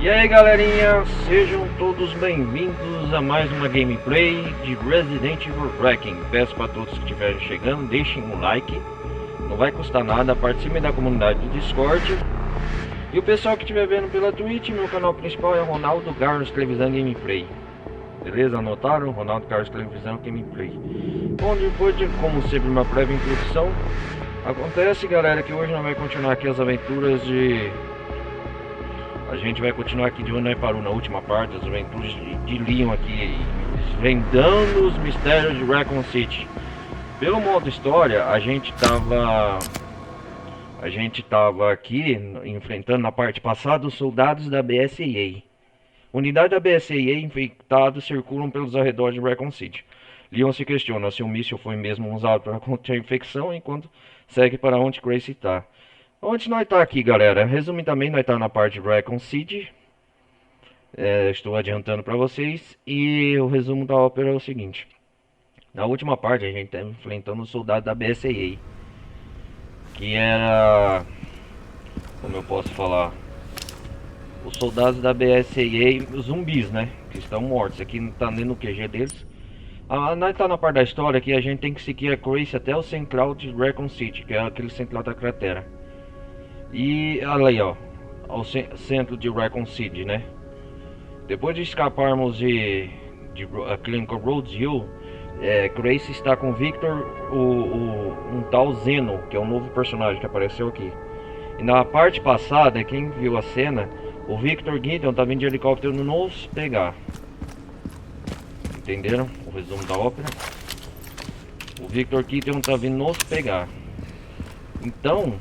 E aí galerinha, sejam todos bem-vindos a mais uma gameplay de Resident Evil Wrecking. Peço para todos que estiverem chegando, deixem um like, não vai custar nada, participem da comunidade do Discord. E o pessoal que estiver vendo pela Twitch, meu canal principal é Ronaldo Carlos Televisão Gameplay. Beleza? Anotaram? Ronaldo Carlos Televisão Gameplay. Bom, depois de, como sempre, uma prévia introdução, acontece galera que hoje nós vamos continuar aqui as aventuras de... A gente vai continuar aqui de onde nós parou na última parte, as aventuras de Leon aqui, desvendando os mistérios de Raccoon City. Pelo modo história, a gente tava aqui enfrentando na parte passada os soldados da BSAA. Unidades da BSAA infectados circulam pelos arredores de Raccoon City. Leon se questiona se o míssil foi mesmo usado para conter a infecção, enquanto segue para onde Grace está. Onde nós tá aqui, galera? Resumidamente, nós tá na parte de Raccoon City. Estou adiantando para vocês. E o resumo da ópera é o seguinte. Na última parte, a gente tá enfrentando os soldados da BSAA. Que era... Como eu posso falar? Os soldados da BSAA, os zumbis, né? Que estão mortos. Aqui não tá nem no QG deles. Nós tá na parte da história que a gente tem que seguir a Grace até o central de Raccoon City. Que é aquele central da cratera. E olha aí, ó, ao centro de Raccoon City, né? Depois de escaparmos de Clinical Roads Hill, Grace está com Victor, um tal Zeno, que é um novo personagem que apareceu aqui. E na parte passada, quem viu a cena, o Victor Gideon tá vindo de helicóptero nos pegar. Entenderam o resumo da ópera? O Victor Gideon tá vindo nos pegar. Então...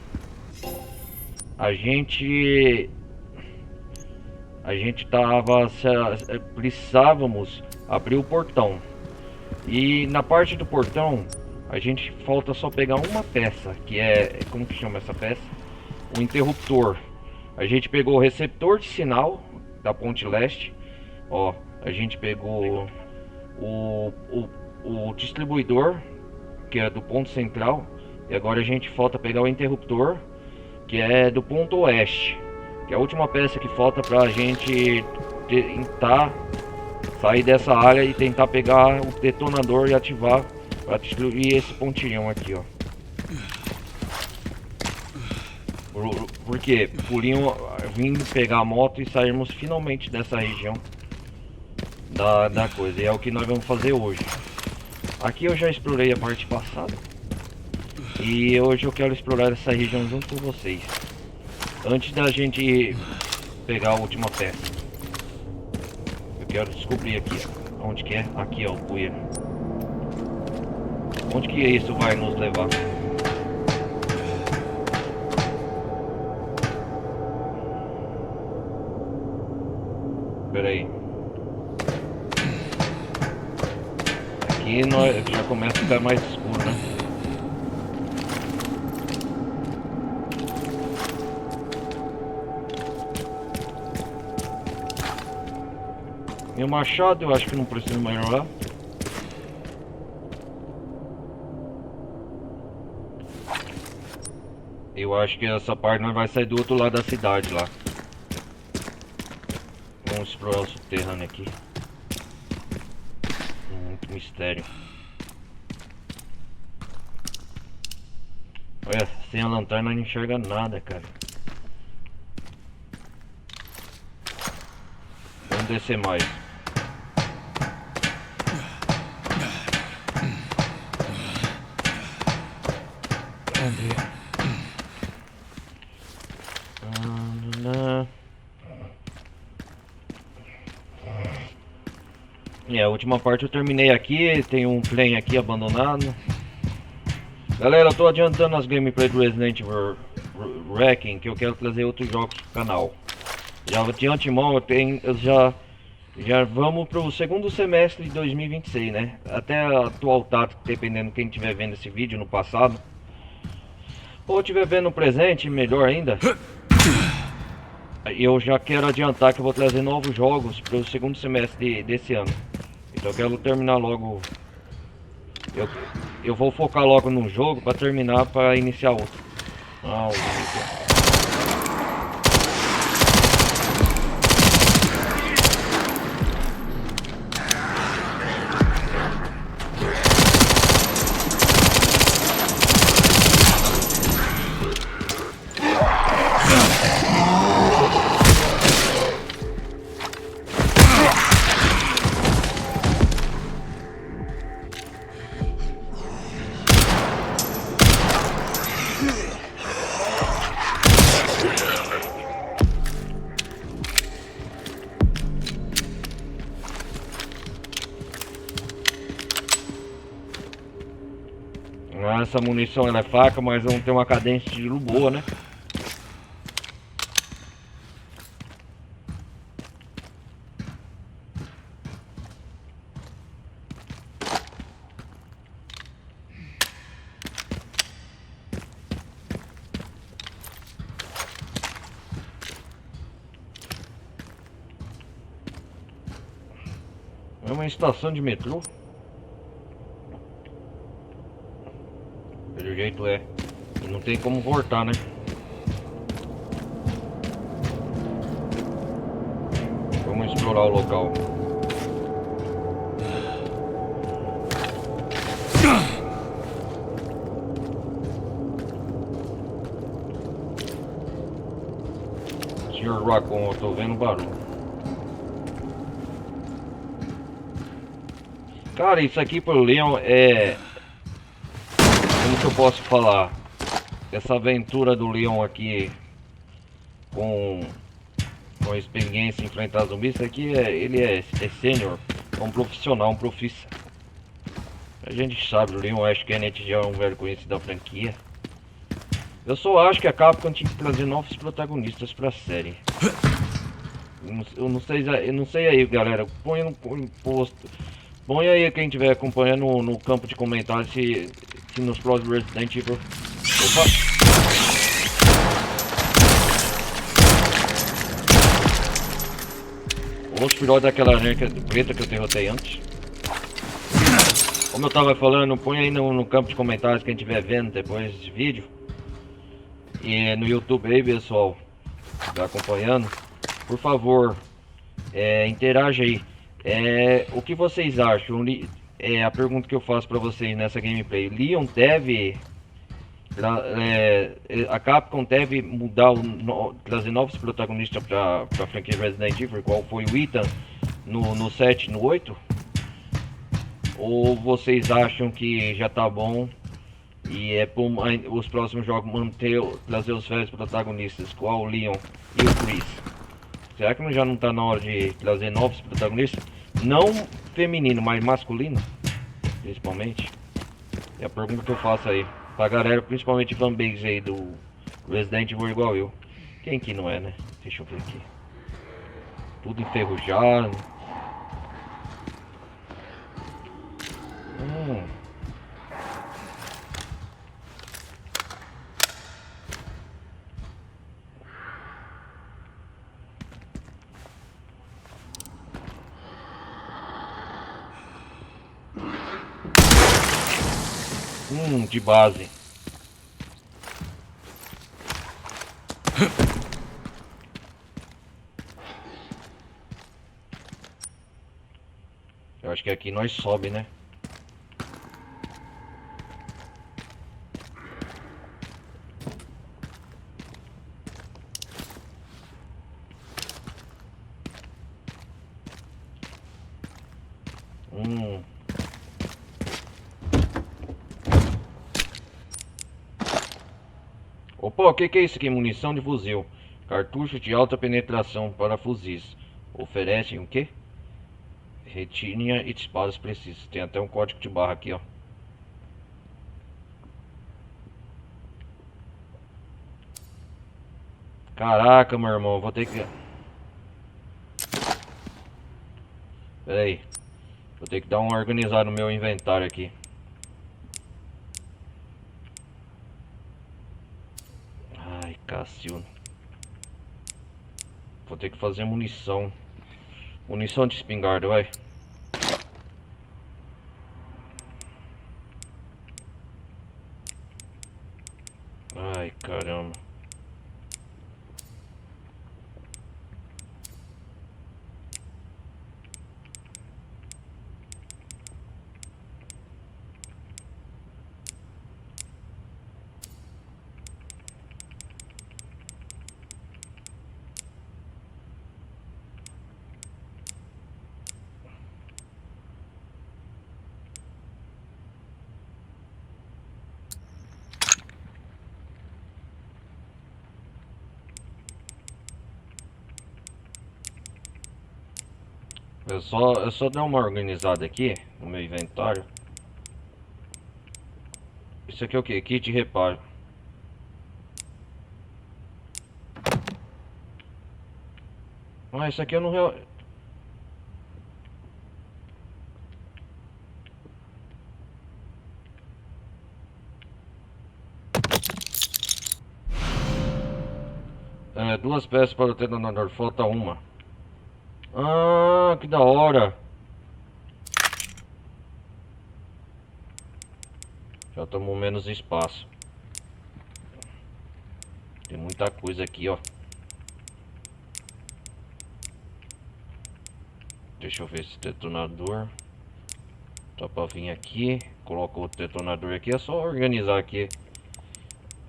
precisávamos abrir o portão. E na parte do portão a gente falta só pegar uma peça, que é, como que chama essa peça? O interruptor. A gente pegou o receptor de sinal da ponte leste. Ó, a gente pegou o distribuidor, que é do ponto central. E agora a gente falta pegar o interruptor, que é do ponto oeste, que é a última peça que falta pra gente tentar sair dessa área e tentar pegar o detonador e ativar para destruir esse pontilhão aqui, ó. Porque pulinho vindo pegar a moto e sairmos finalmente dessa região da coisa, e é o que nós vamos fazer hoje. Aqui eu já explorei a parte passada. E hoje eu quero explorar essa região junto com vocês. Antes da gente pegar a última peça, eu quero descobrir aqui, ó, onde que é? Aqui, ó, o poeira. Onde que isso vai nos levar? Pera aí. Aqui nós já começa a ficar mais escuro, né? Meu machado eu acho que não precisa melhorar. Eu acho que essa parte nós vai sair do outro lado da cidade lá. Vamos explorar o subterrâneo aqui. Muito mistério. Olha, sem a lanterna não enxerga nada, cara. Vamos descer mais. A última parte eu terminei aqui. Tem um trem aqui abandonado. Galera, eu tô adiantando as gameplays do Resident Evil Wrecking, que eu quero trazer outros jogos pro canal. Já de antemão já vamos pro segundo semestre de 2026, né? Até a atual data, dependendo de quem estiver vendo esse vídeo no passado, ou estiver vendo no presente, melhor ainda. Eu já quero adiantar que eu vou trazer novos jogos pro segundo semestre desse ano. Então eu quero terminar logo. Eu vou focar logo num jogo para terminar, para iniciar outro. essa munição ela é fraca, mas não tem uma cadência de tiro boa, né? É uma estação de metrô. Pelo jeito é. E não tem como voltar, né? Vamos explorar o local. Senhor Raccoon, eu tô vendo barulho. Cara, isso aqui pro Leon é... Como que eu posso falar? Essa aventura do Leon aqui com a experiência em enfrentar zumbis, isso aqui ele é sênior, é um profissional, um profissa. A gente sabe, o Leon Ash Kennedy já é um velho conhecido da franquia. Eu só acho que a Capcom tinha que trazer novos protagonistas pra série. Eu não sei aí, galera. Põe no post. Põe aí quem estiver acompanhando no campo de comentários se nos próximos Resident Evil. Opa! Os filhotes daquela aranha preta que eu derrotei antes. Como eu tava falando, põe aí no campo de comentários quem estiver vendo depois desse vídeo. E no YouTube aí, pessoal, tá acompanhando, por favor, interaja aí. O que vocês acham? A pergunta que eu faço pra vocês nessa gameplay: Leon deve... a Capcom deve mudar, trazer novos protagonistas pra franquia Resident Evil, qual foi o Ethan no 7 e no 8? Ou vocês acham que já tá bom e os próximos jogos trazer os velhos protagonistas, qual o Leon e o Chris? Será que já não tá na hora de trazer novos protagonistas? Não feminino, mas masculino, principalmente. É a pergunta que eu faço aí pra galera, principalmente fanbase aí do Resident Evil igual eu. Quem que não é, né? Deixa eu ver aqui. Tudo enferrujado. De base. Eu acho que aqui nós sobe, né? Opa, o que é isso aqui? Munição de fuzil. Cartucho de alta penetração para fuzis. Oferecem o quê? Retinha e disparos precisos. Tem até um código de barra aqui, ó. Caraca, meu irmão, vou ter que... Pera aí. Vou ter que dar uma organizada no meu inventário aqui. Ai, Cássio. Vou ter que fazer munição. Munição de espingarda, vai. Ai, caramba. Eu só dar uma organizada aqui no meu inventário. Isso aqui é o que? Kit de reparo. Ah, isso aqui eu não... É, 2 peças para o detonador, falta uma. Ah, que da hora. Já tomou menos espaço. Tem muita coisa aqui, ó. Deixa eu ver esse detonador. Só pra vir aqui. Coloca outro detonador aqui. É só organizar aqui.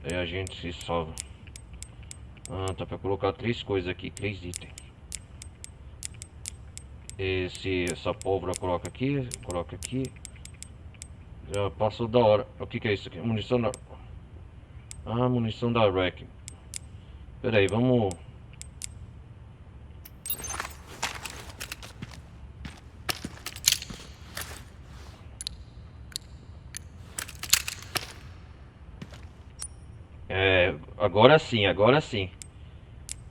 Aí a gente se salva. Ah, tá pra colocar 3 coisas aqui. 3 itens. Essa pólvora coloca aqui. Coloca aqui. Já passou da hora. O que é isso aqui? Munição da... Ah, munição da REC. Pera aí, vamos... É, agora sim, agora sim.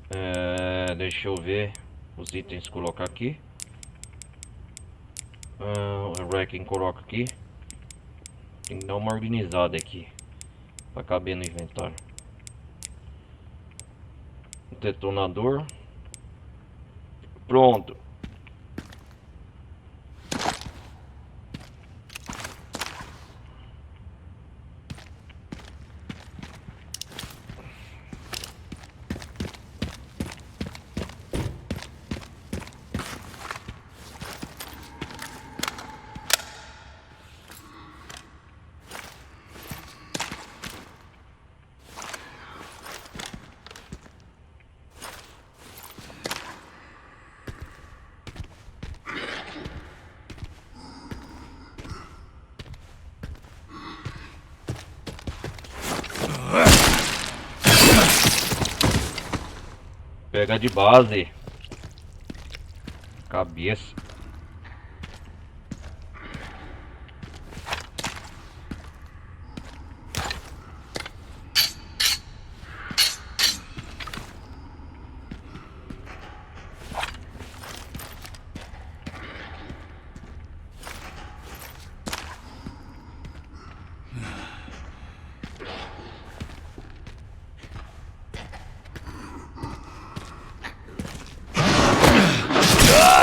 É, deixa eu ver os itens colocar aqui. O Wrecking coloca aqui. Tem que dar uma organizada aqui pra caber no inventário. Detonador. Pronto. Pega de base. Cabeça.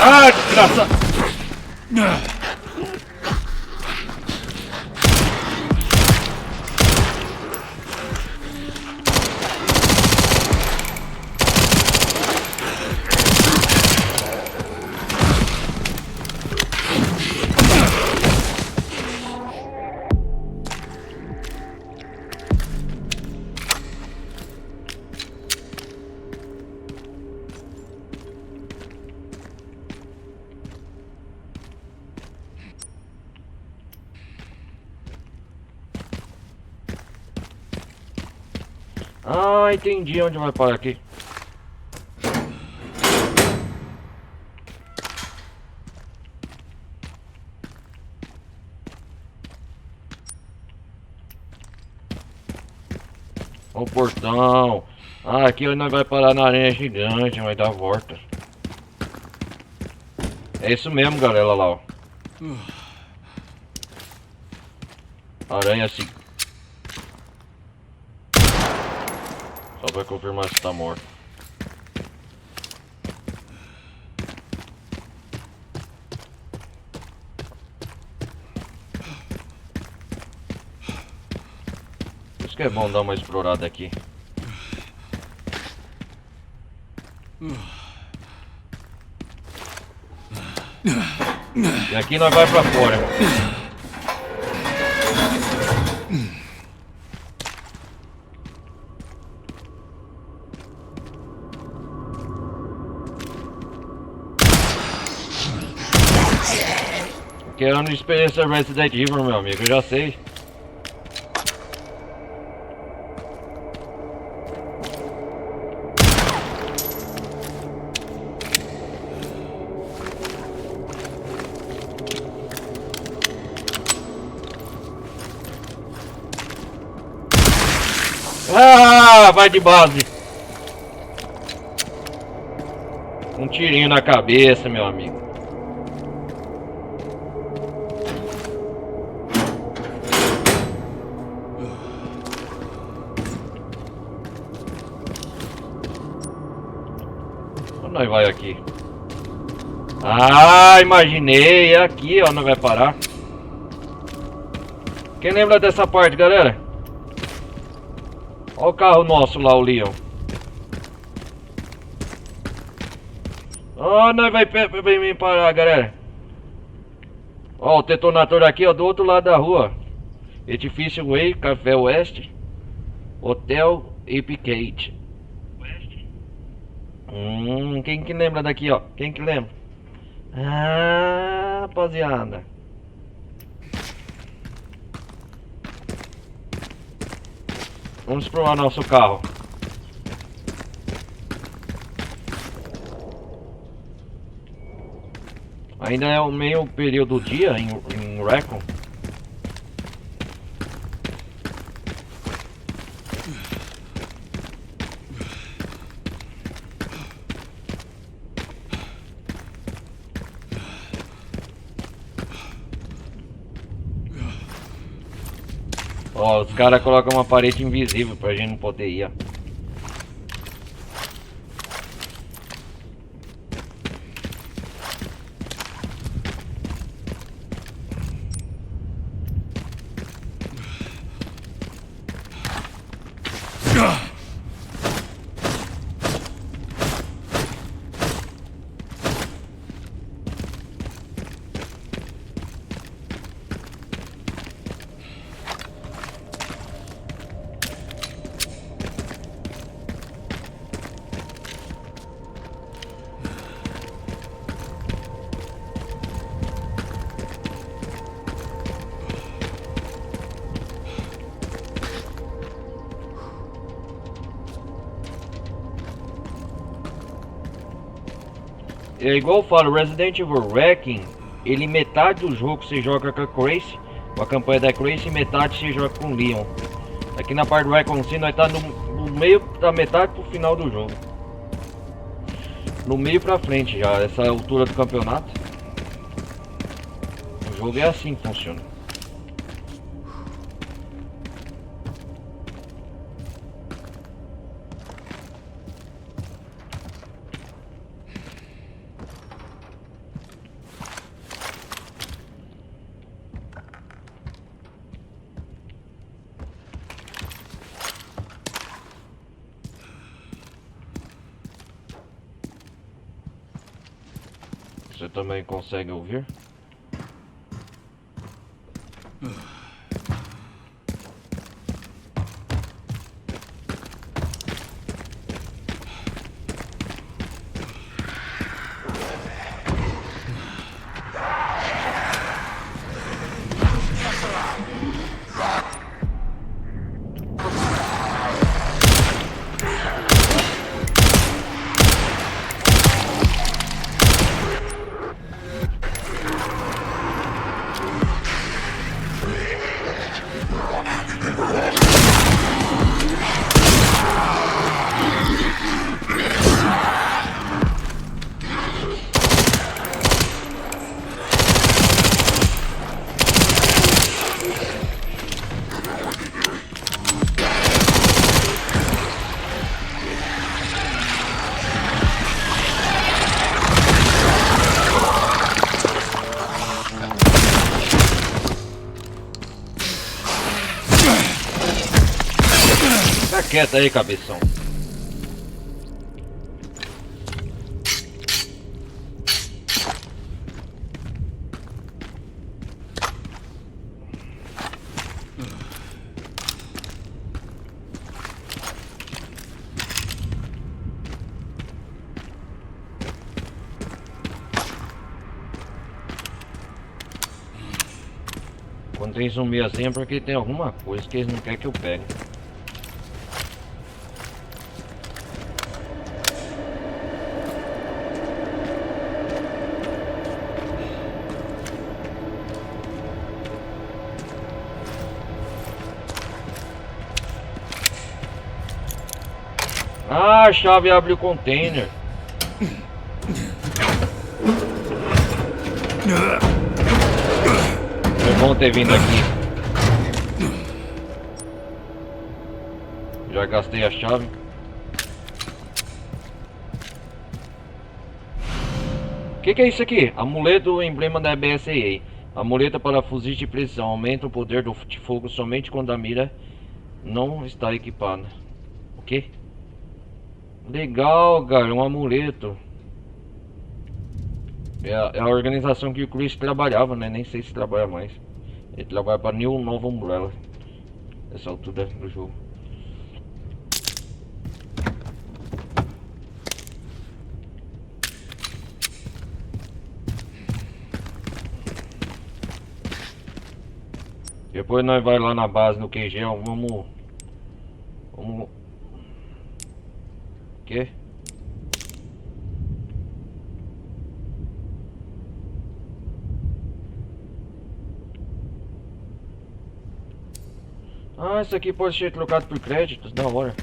Ah, desgraça! Ah, entendi onde vai parar aqui. O portão. Ah, aqui nós vai parar na aranha gigante, vai dar a volta. É isso mesmo, galera, lá, ó. Aranha assim. Só pra confirmar se tá morto. Por isso que é bom dar uma explorada aqui. E aqui nós vai pra fora. Querendo experiência Resident Evil, meu amigo, eu já sei. vai de base. Um tirinho na cabeça, meu amigo. Onde nós vai aqui? Ah, imaginei. É aqui, ó, nós vai parar. Quem lembra dessa parte, galera? Olha o carro nosso lá, o Leon. Ó, nós vai bem parar, galera. Ó, o detonator aqui, ó, do outro lado da rua. Edifício Way, Café Oeste, Hotel Epicate. Quem que lembra daqui, ó? Quem que lembra? Ah, rapaziada. Vamos provar nosso carro. Ainda é o meio período do dia em Recon. Ó, os caras colocam uma parede invisível pra gente não poder ir, ó. É igual eu falo, Resident Evil Wrecking, ele metade do jogo você joga com a Grace, com a campanha da Grace, e metade você joga com o Leon. Aqui na parte do Recon Sim, nós tá no meio da metade pro final do jogo. No meio pra frente já, essa altura do campeonato. O jogo é assim que funciona. Você também consegue ouvir? Fica quieto aí, cabeção. Quando tem zumbi assim é porque tem alguma coisa que eles não querem que eu pegue. Ah, a chave abre o container. Foi bom ter vindo aqui. Já gastei a chave. O que é isso aqui? Amuleto emblema da BSAA. Amuleta para fuzis de precisão. Aumenta o poder de fogo somente quando a mira não está equipada. O que? Legal, cara. Um amuleto. É a organização que o Chris trabalhava, né? Nem sei se trabalha mais. Ele trabalha para New Nova Umbrella. Essa altura do jogo. Depois nós vai lá na base no QG, vamos... Vamos... Que? Ah, isso aqui pode ser trocado por créditos, da hora.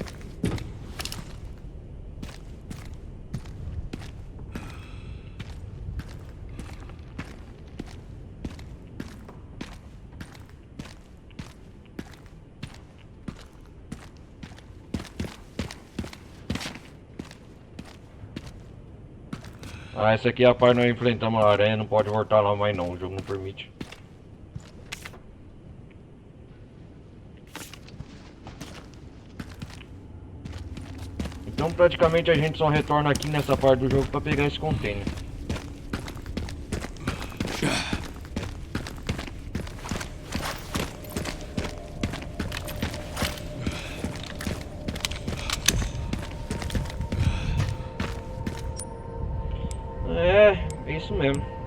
Ah, essa aqui é a parte nós enfrentamos a aranha, não pode voltar lá mais não, o jogo não permite. Então praticamente a gente só retorna aqui nessa parte do jogo para pegar esse container. É isso mesmo.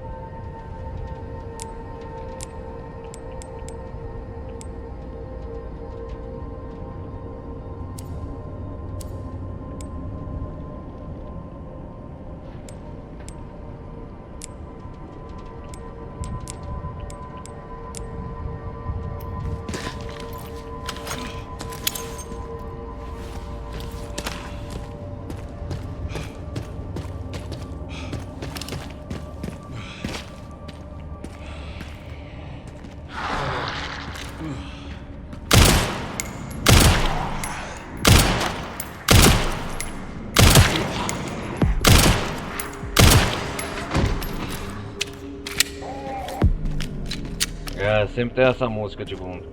É, sempre tem essa música de fundo.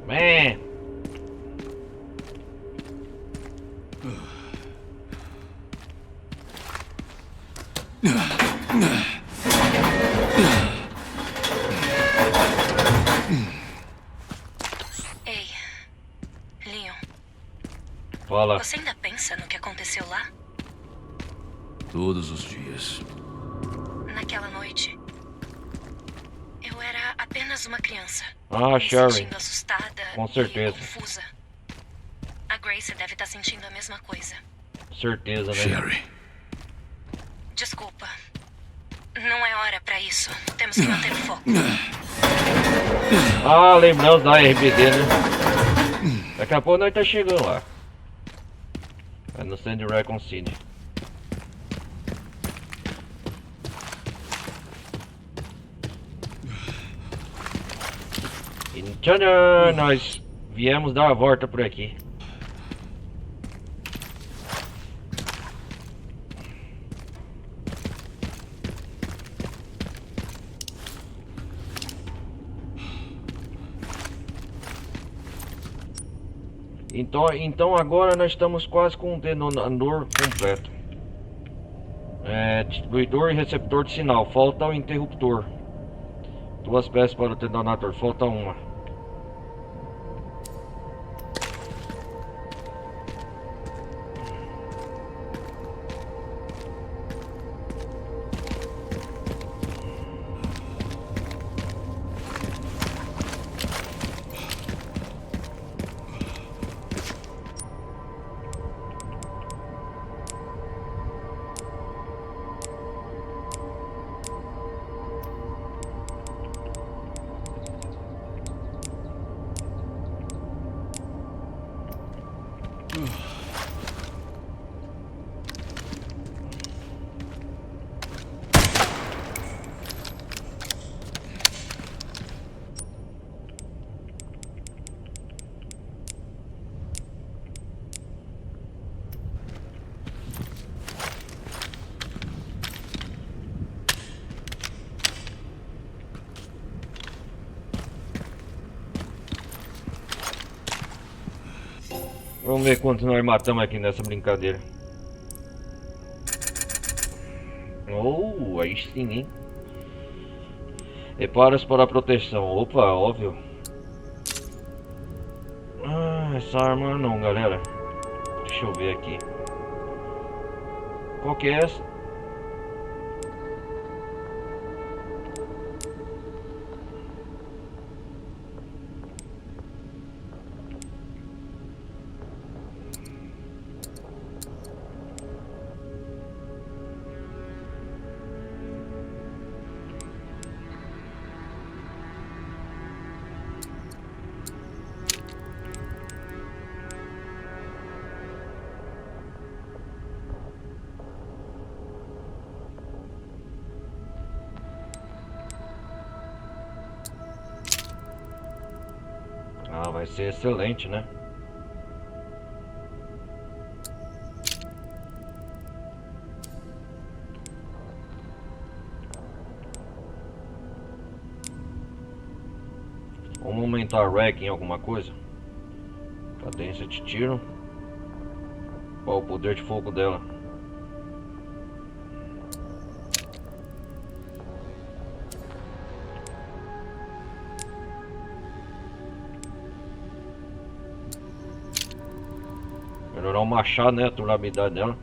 Ei, Leon. Fala. Você ainda pensa no que aconteceu lá? Todos os dias. Naquela noite, eu era apenas uma criança. Ah, me Sherry. sentindo assustada Com certeza. e confusa. A Grace deve estar sentindo a mesma coisa. Certeza, né? Sherry. Desculpa. Não é hora pra isso. Temos que manter o foco. Ah, lembramos da RBD, né? Daqui a pouco nós tá chegando lá. É no Sandy Recon City. E tchanã, nós viemos dar a volta por aqui. Então agora nós estamos quase com o detonador completo. Distribuidor e receptor de sinal. Falta o interruptor. 2 peças para o detonador. Falta uma. Vamos ver quanto nós matamos aqui nessa brincadeira. Oh, aí sim, hein? Reparos para a proteção. Opa, óbvio. Ah, essa arma não, galera. Deixa eu ver aqui. Qual que é essa? Ah, vai ser excelente, né? Vamos aumentar a rack em alguma coisa. Cadência de tiro. Qual o poder de fogo dela? Melhorar o machado, né? A durabilidade dela.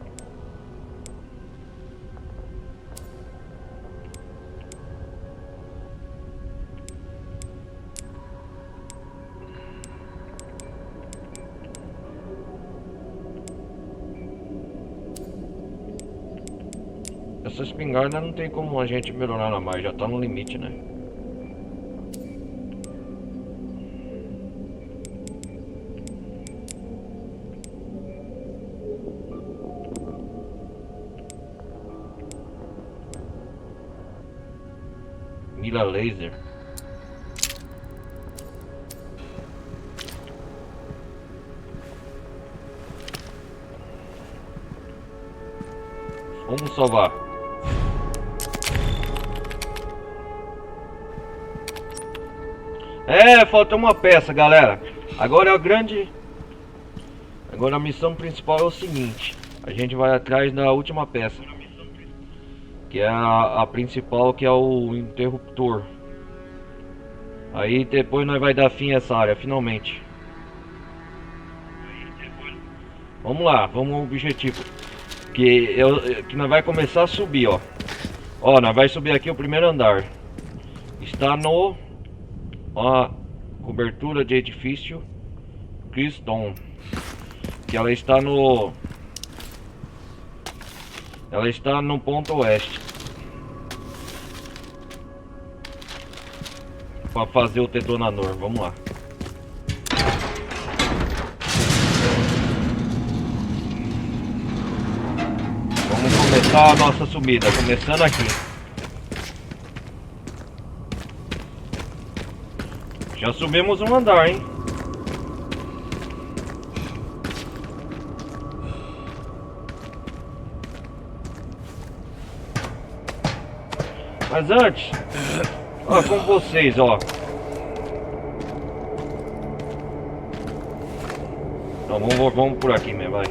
Essa espingarda não tem como a gente melhorar ela mais, já tá no limite, né? Mira laser. Vamos salvar. É, falta uma peça, galera. Agora é o grande. Agora a missão principal é o seguinte: a gente vai atrás da última peça, que é a principal, que é o interruptor. Aí depois nós vai dar fim a essa área, finalmente. Vamos lá, vamos ao objetivo. Que nós vai começar a subir, ó. Ó, nós vai subir aqui o primeiro andar. Está no... Ó, cobertura de edifício Cristão. Que ela está no... Ela está no ponto oeste. Para fazer o detonador, vamos lá. Vamos começar a nossa subida, começando aqui. Já subimos um andar, hein? Mas antes, ó, com vocês, ó. Então vamos por aqui mesmo, vai.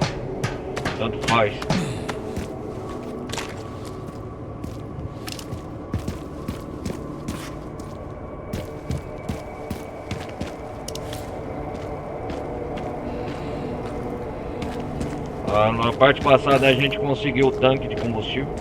Tanto faz. Na parte passada a gente conseguiu o tanque de combustível.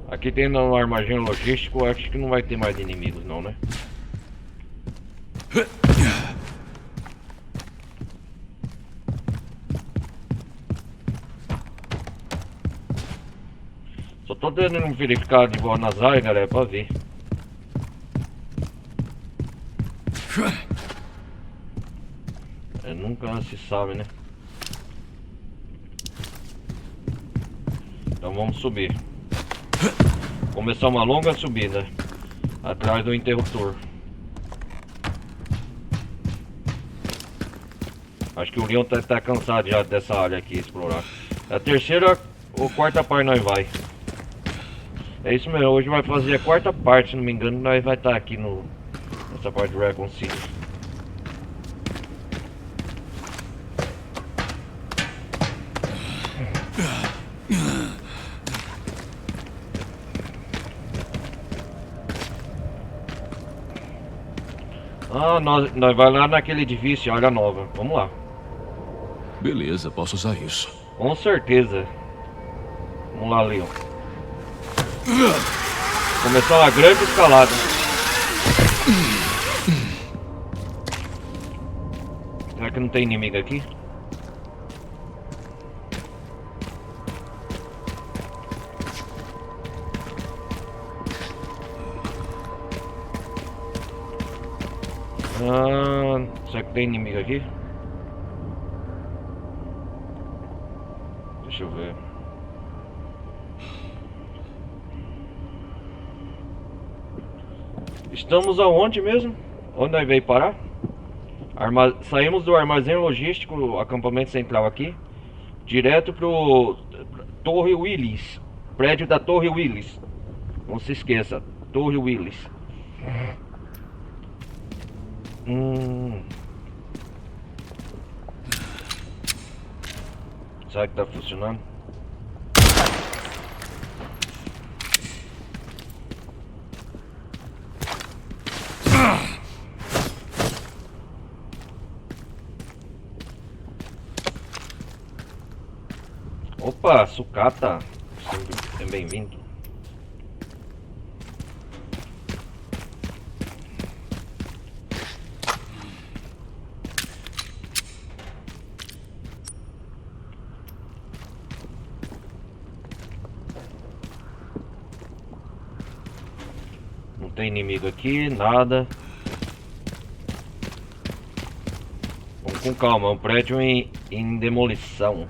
Aqui tem um armazém logístico, acho que não vai ter mais inimigos não, né? tô dando verificar de boa nas áreas, galera, pra ver. Nunca se sabe, né? Então vamos subir. Começar uma longa subida atrás do interruptor. Acho que o Leon tá cansado já dessa área aqui explorar. É a terceira ou quarta parte nós vai. É isso mesmo, hoje vai fazer a quarta parte, se não me engano, nós vai estar aqui nessa parte do Raccoon City. Ah, nós vai lá naquele edifício, área nova. Vamos lá. Beleza, posso usar isso. Com certeza. Vamos lá, Leon. Começar uma grande escalada. Será que não tem inimigo aqui? Será que tem inimigo aqui? Deixa eu ver. Estamos aonde mesmo? Onde nós veio parar? Saímos do armazém logístico, acampamento central aqui, direto pro Torre Willis, prédio da Torre Willis. Não se esqueça, Torre Willis. Será que tá funcionando? Opa, sucata. Sempre bem-vindo. Não tem inimigo aqui, nada. Vamos com calma, é um prédio em demolição.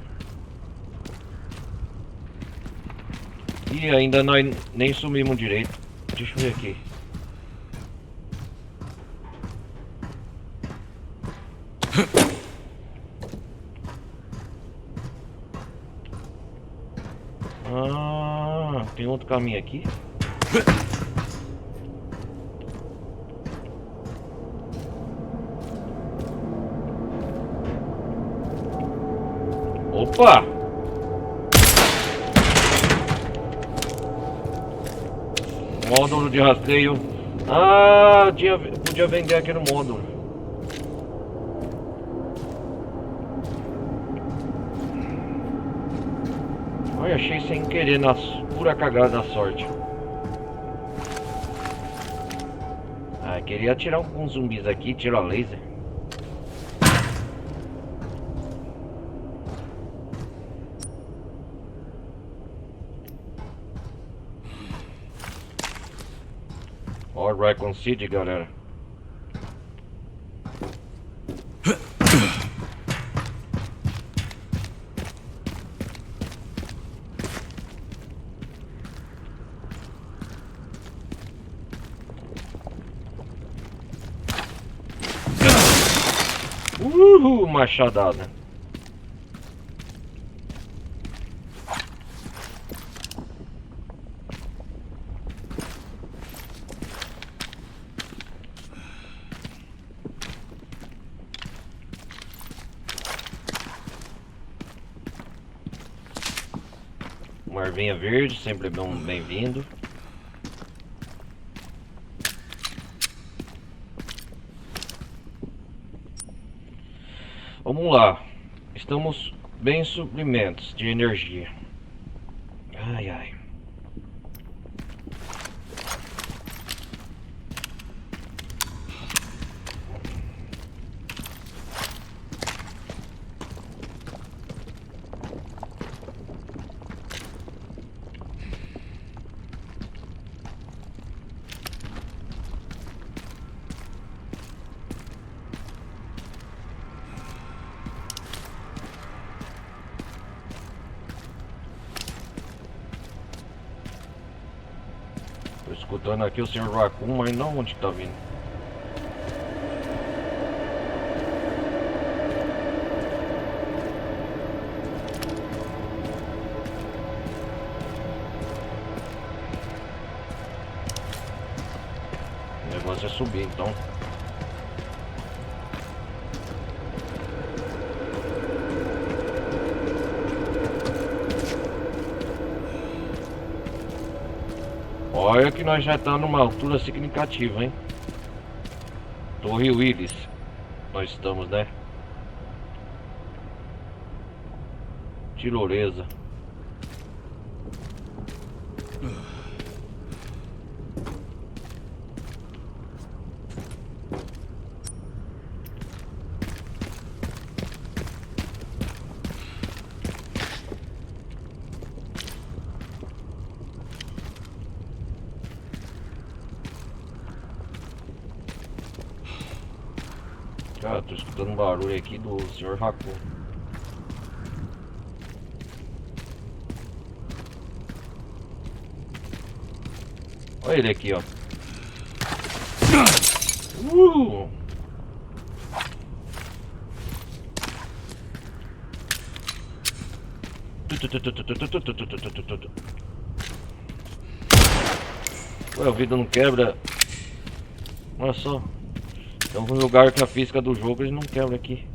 E ainda nós nem sumimos direito. Deixa eu ver aqui. Ah, tem outro caminho aqui. Opa! Módulo de rastreio. Ah, podia vender aqui no módulo. Olha, achei sem querer, na pura cagada da sorte. Ah, queria atirar alguns zumbis aqui, tiro a laser. Ó, Raccoon City, galera. Machadada. Uma ervinha verde, sempre bem-vindo. Vamos lá. Estamos bem suprimentos de energia. Ai, ai. Tô escutando aqui o Sr. Raccoon, mas não onde tá vindo. O negócio é subir então. Olha que nós já estamos numa altura significativa, hein? Torre Willis. Nós estamos, né? Tirolesa. Cara, tô escutando um barulho aqui do Sr. Raccoon. Olha ele aqui, ó. Ué, o vidro não quebra. Olha só. É um lugar que a física do jogo ele não quebra aqui.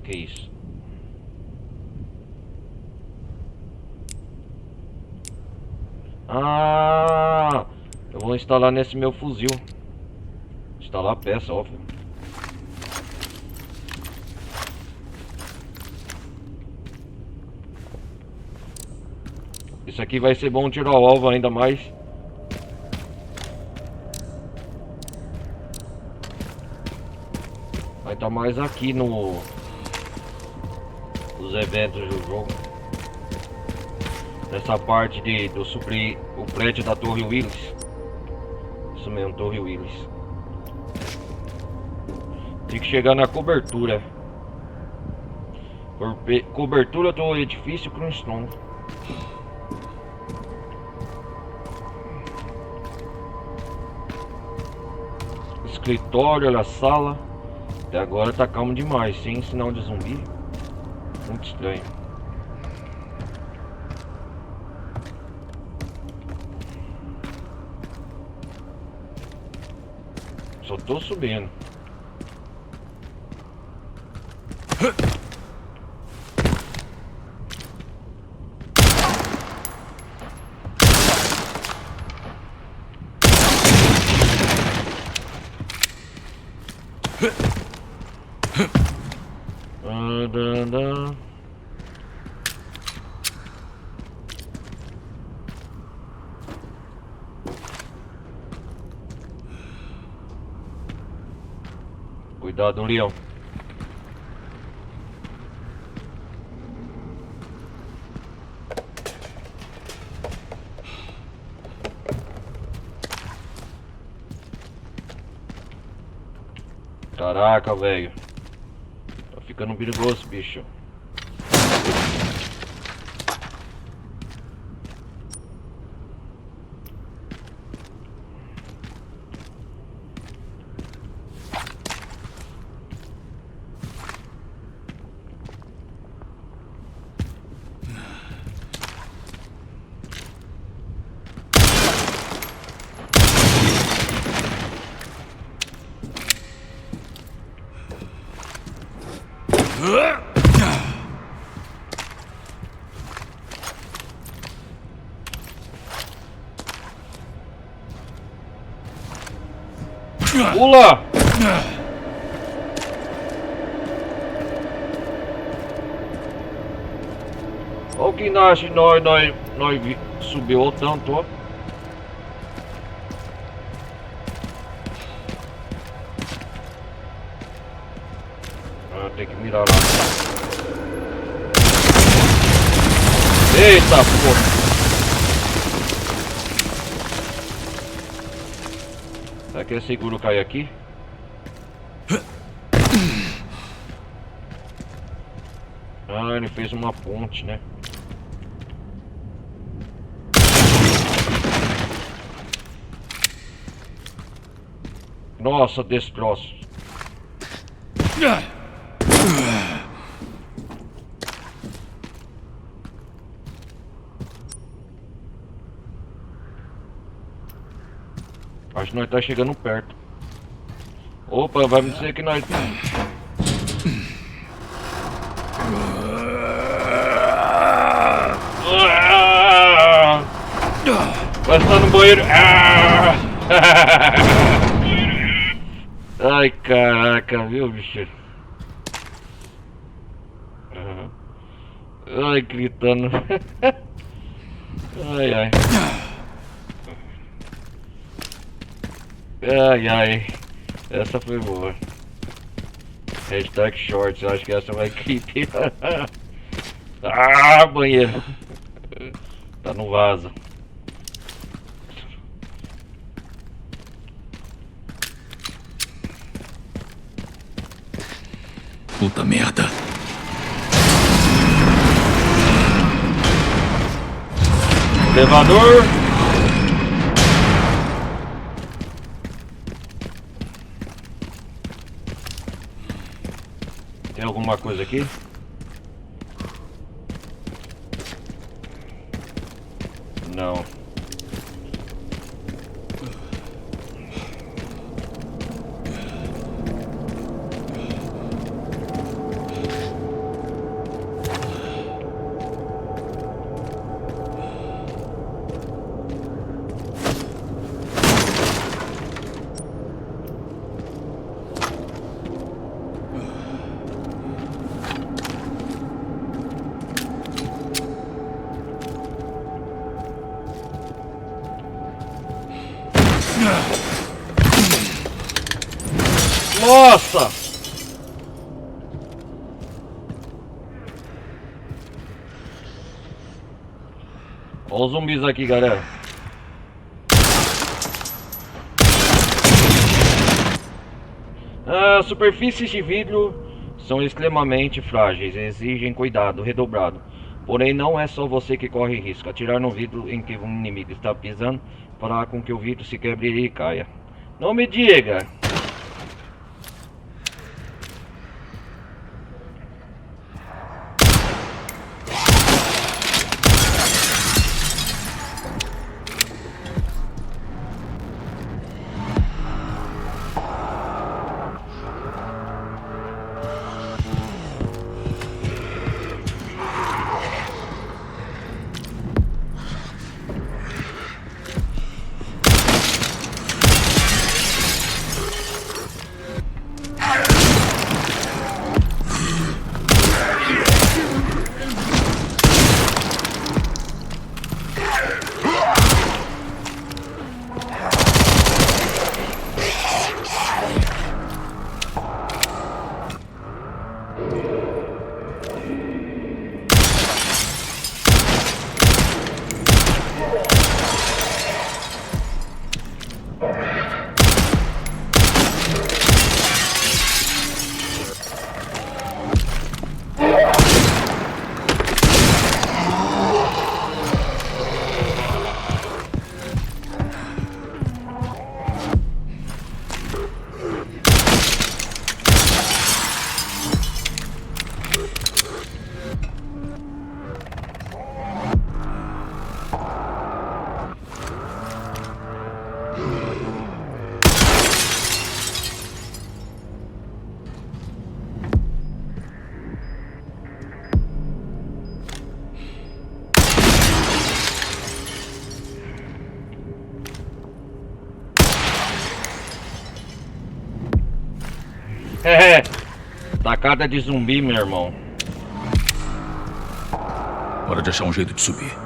Que isso? Ah! Eu vou instalar nesse meu fuzil. Instalar a peça, óbvio. Isso aqui vai ser bom tirar o alvo ainda mais. Vai estar mais aqui nos eventos do jogo. Nessa parte do suprir o prédio da Torre Willis. Isso mesmo, Torre Willis. Tem que chegar na cobertura. Cobertura do edifício Cranston. Escritório, olha a sala. Até agora tá calmo demais, sem sinal de zumbi. Muito estranho. Só tô subindo. Cuidado, leão. Caraca, velho. Tá ficando perigoso, bicho. Pula! Olha o que nasce, nós subiu tanto, ó. Ah, tem que mirar lá. Eita, porra! Será que é seguro cair aqui? Ah, ele fez uma ponte, né? Nossa, destroço. Acho que nós tá chegando perto. Opa, vai me dizer que nós... Vai estar no banheiro. Ai, caraca, viu, bicho? Ai, gritando. Ai, ai. Ai, ai. Essa foi boa. Hashtag shorts, eu acho que essa vai clipe. Ah, banheiro. Tá no vaso. Puta merda. Elevador. Tem alguma coisa aqui? Não. Nossa! Olha os zumbis aqui, galera. Superfícies de vidro são extremamente frágeis e exigem cuidado redobrado. Porém, não é só você que corre risco. Atirar no vidro em que um inimigo está pisando fará com que o vidro se quebre e caia. Não me diga! É, tacada de zumbi, meu irmão. Hora de achar um jeito de subir.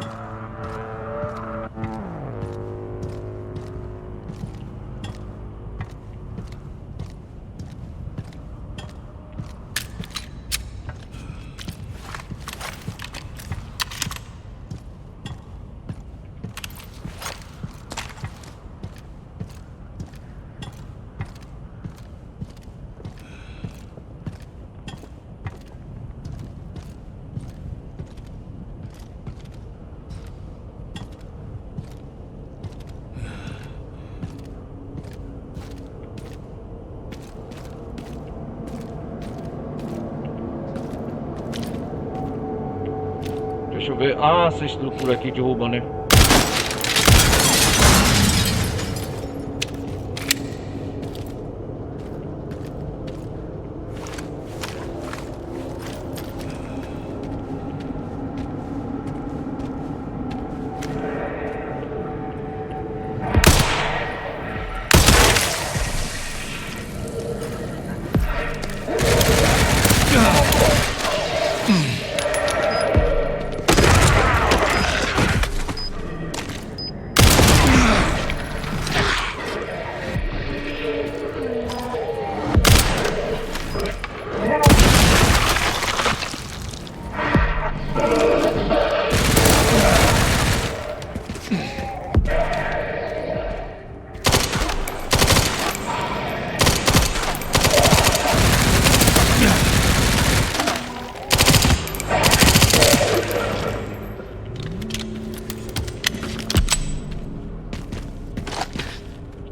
Deixa eu ver. Ah, essa estrutura aqui derruba, né?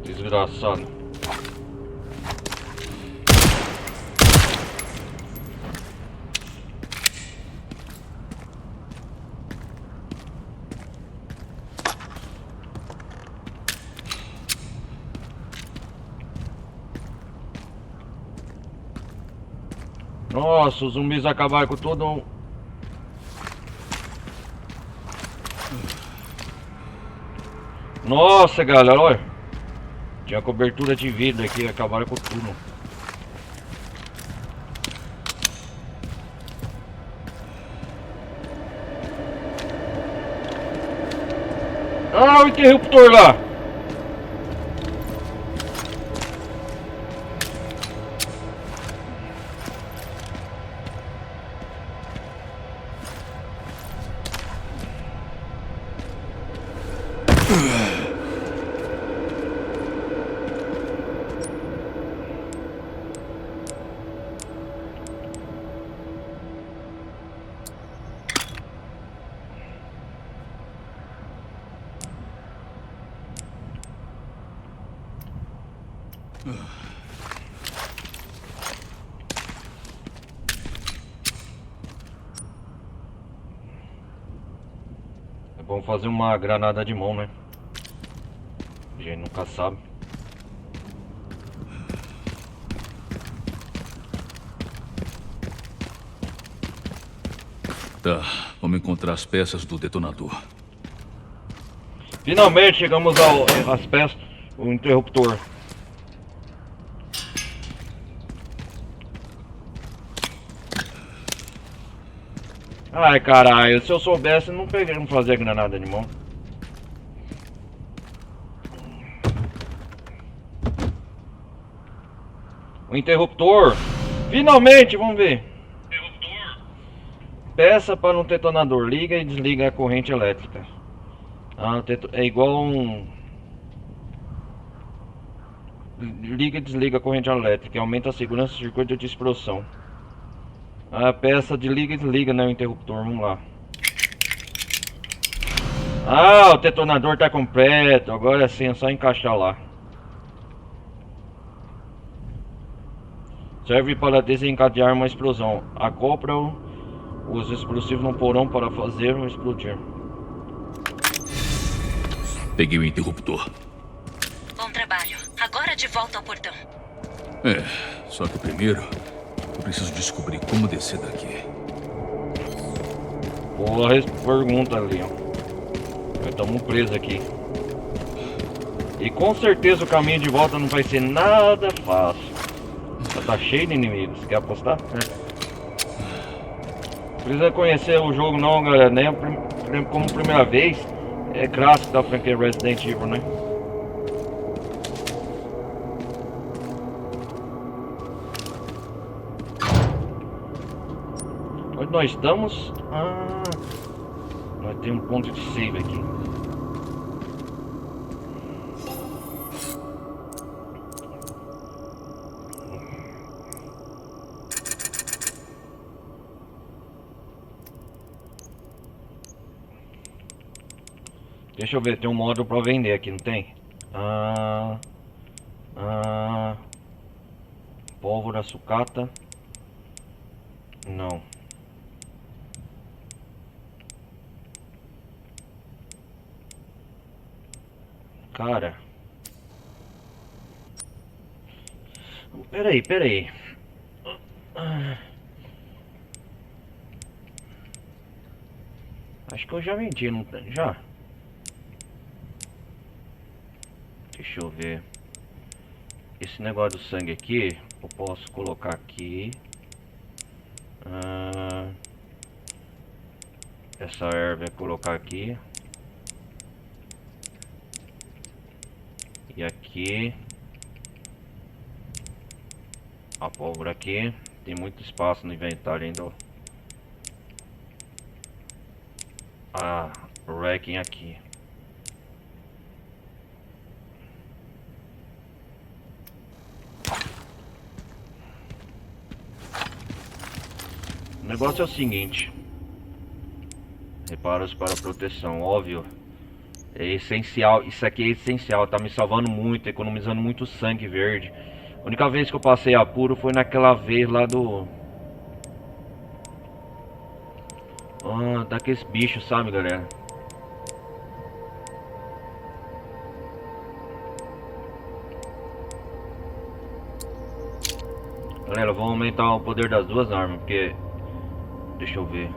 Desgraçado. Nossa, os zumbis acabaram com todo. Nossa, galera, olha. Tinha cobertura de vidro aqui, acabaram com tudo. Ah, o interruptor lá! É bom fazer uma granada de mão, né? A gente nunca sabe. Tá, vamos encontrar as peças do detonador. Finalmente chegamos às peças, o interruptor. Ai caralho, se eu soubesse não peguei, não fazia granada de mão. O interruptor. Finalmente, vamos ver. Peça para um detonador. Liga e desliga a corrente elétrica. Ah, é igual um... Liga e desliga a corrente elétrica. Aumenta a segurança do circuito de explosão. A peça de liga e desliga, né? O interruptor. Vamos lá. Ah, o detonador está completo. Agora sim, é só encaixar lá. Serve para desencadear uma explosão. Acopla os explosivos no porão para fazer explodir. Peguei o interruptor. Bom trabalho. Agora de volta ao portão. É, só que primeiro eu preciso descobrir como descer daqui. Boa pergunta, Leon. Estamos presos aqui. E com certeza o caminho de volta não vai ser nada fácil. Já tá cheio de inimigos. Quer apostar? Precisa conhecer o jogo não, galera. Nem como primeira vez. É clássico da franquia Resident Evil, né? Onde nós estamos? Ah, nós temos um ponto de save aqui. Deixa eu ver, tem um módulo pra vender aqui, não tem? Pólvora, sucata. Não. Cara. Peraí. Acho que eu já vendi, não já? Deixa eu ver. Esse negócio do sangue aqui, eu posso colocar aqui. Essa erva é colocar aqui. E aqui. A pólvora aqui. Tem muito espaço no inventário ainda. O racking aqui. O negócio é o seguinte. Reparos para proteção, óbvio. É essencial, isso aqui é essencial, tá me salvando muito, economizando muito sangue verde. A única vez que eu passei apuro foi naquela vez lá do... daqueles bichos, sabe, galera? Galera, vamos aumentar o poder das duas armas, porque... Deixa eu ver.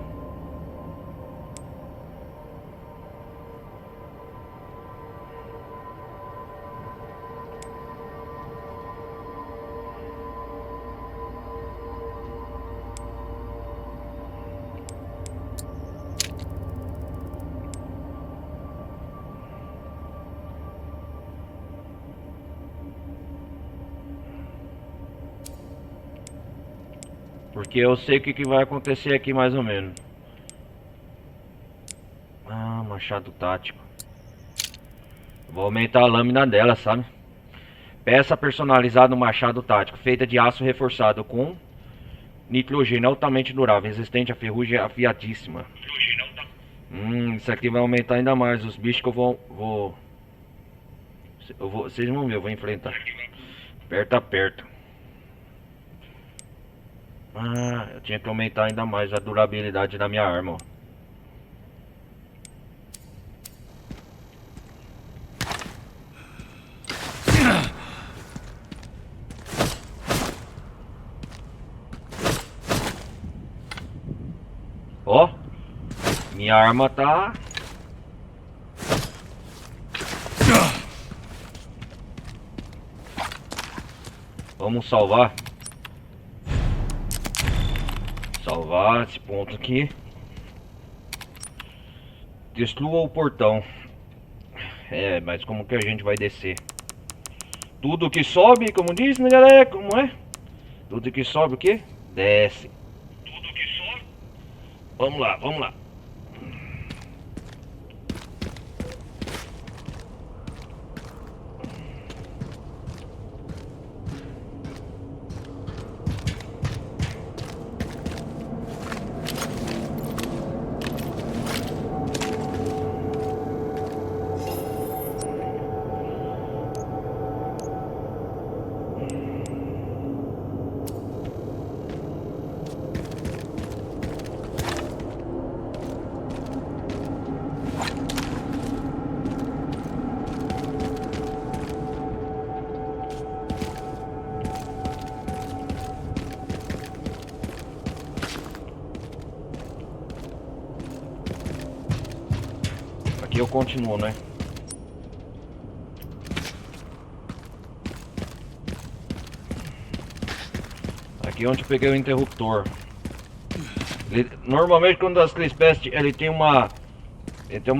Porque eu sei o que vai acontecer aqui mais ou menos. Machado tático. Vou aumentar a lâmina dela, sabe? Peça personalizada no machado tático, feita de aço reforçado com nitrogênio altamente durável, resistente a ferrugem afiadíssima. Isso aqui vai aumentar ainda mais os bichos que eu vou... Vocês vão ver, eu vou enfrentar. Perto. Eu tinha que aumentar ainda mais a durabilidade da minha arma, ó. Ó, minha arma tá... Vamos salvar. Salvar esse ponto aqui. Destrua o portão. Mas como que a gente vai descer? Tudo que sobe, como diz, né, galera? Como é? Tudo que sobe o quê? Desce. Tudo que sobe. Vamos lá. Aqui eu continuo, né? Aqui é onde eu peguei o interruptor. Normalmente quando as Crispest ele tem uma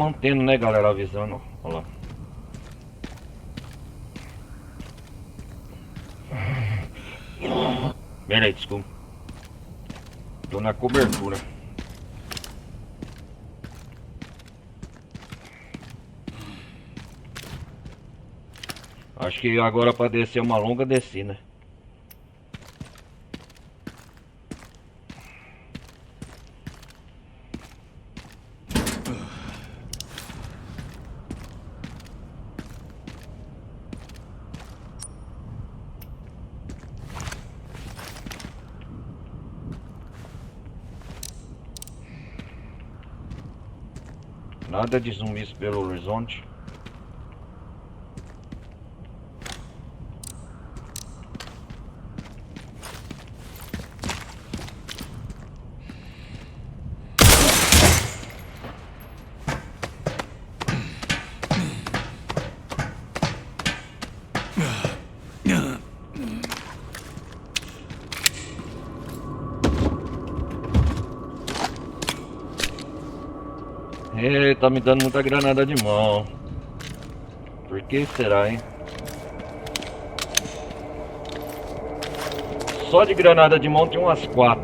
antena, né, galera, avisando. Olha lá. Pera aí, desculpa. Tô na cobertura. Acho que agora para descer uma longa descida. Nada de zumbis pelo horizonte. Tá me dando muita granada de mão. Por que será, hein? Só de granada de mão tem umas 4.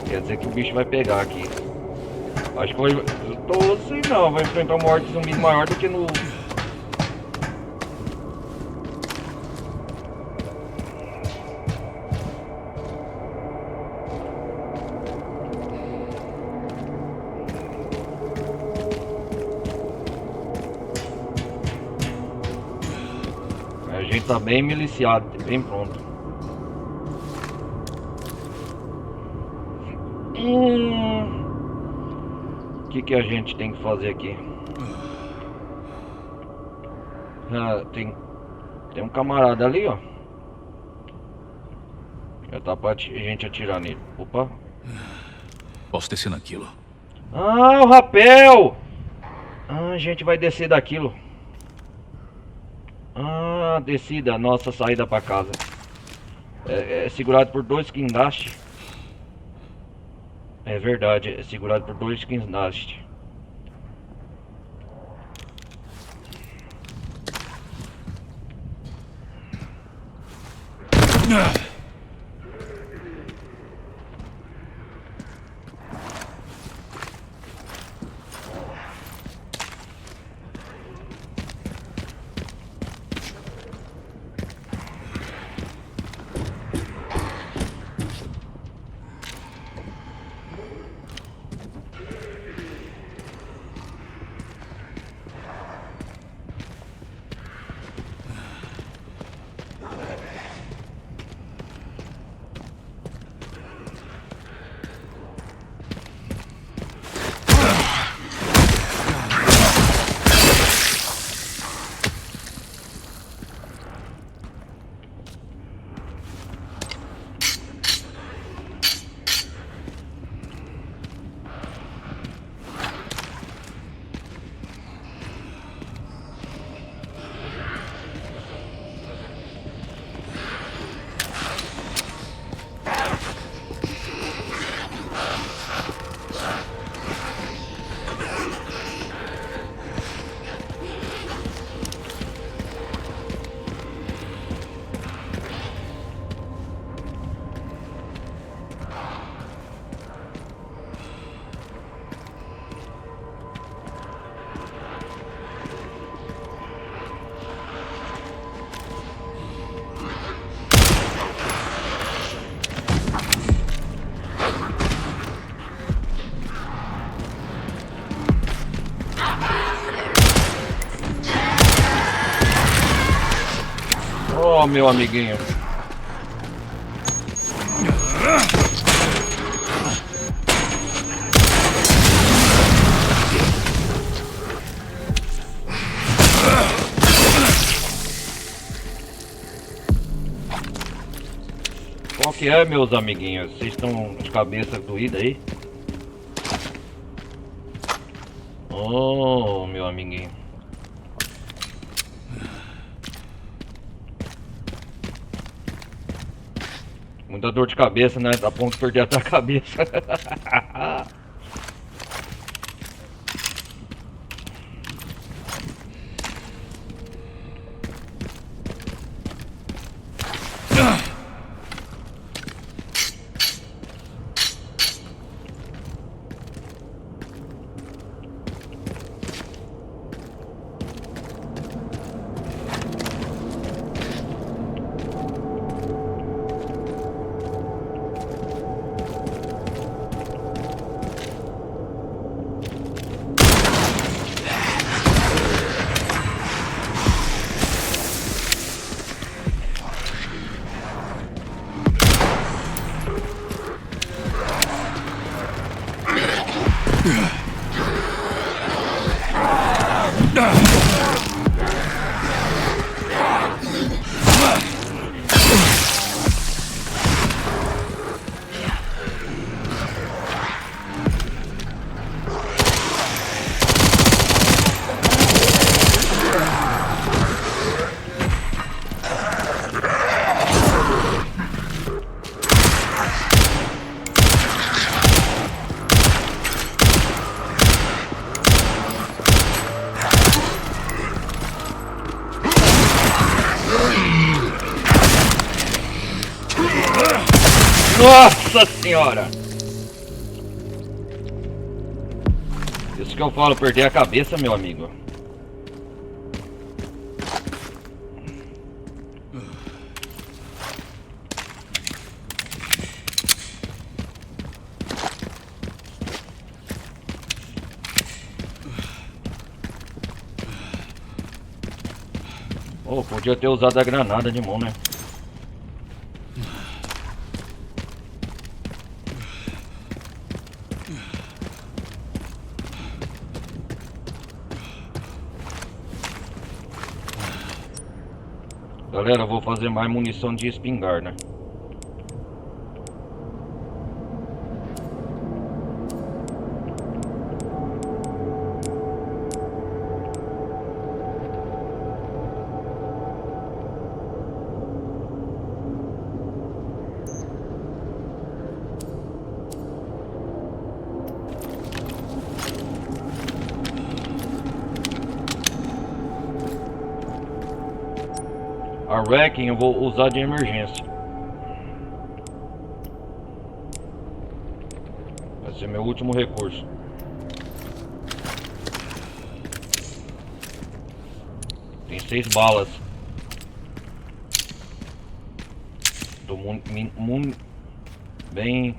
Quer dizer que o bicho vai pegar aqui. Acho que vai... Eu tô assim não, vai enfrentar uma horda de zumbis maior do que no... A gente tá bem miliciado, bem pronto. O que a gente tem que fazer aqui? Tem um camarada ali, ó. Já tá pra gente atirar nele. Opa. Posso descer naquilo. Ah, o rapel! A gente vai descer daquilo. Descida, nossa saída pra casa. É segurado por 2 guindastes. É verdade, é segurado por 2 guindastes. Oh, meu amiguinho. Qual que é, meus amiguinhos? Vocês estão de cabeça doída aí? Oh, meu amiguinho. Muita dor de cabeça, né? A ponto de perder até a cabeça. Nossa senhora! Isso que eu falo, perder a cabeça, meu amigo. Oh, podia ter usado a granada de mão, né? Galera, eu vou fazer mais munição de espingarda. A Wrecking eu vou usar de emergência. Vai ser meu último recurso. Tem 6 balas. Tô bem.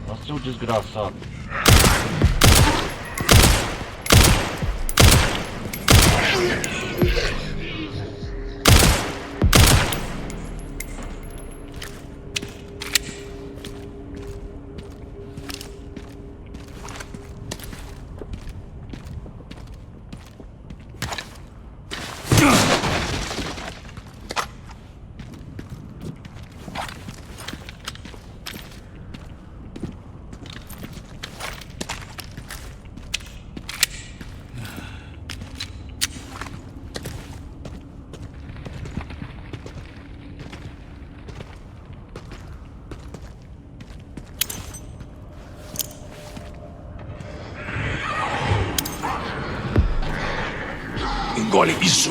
Nossa, seu desgraçado. Engole isso!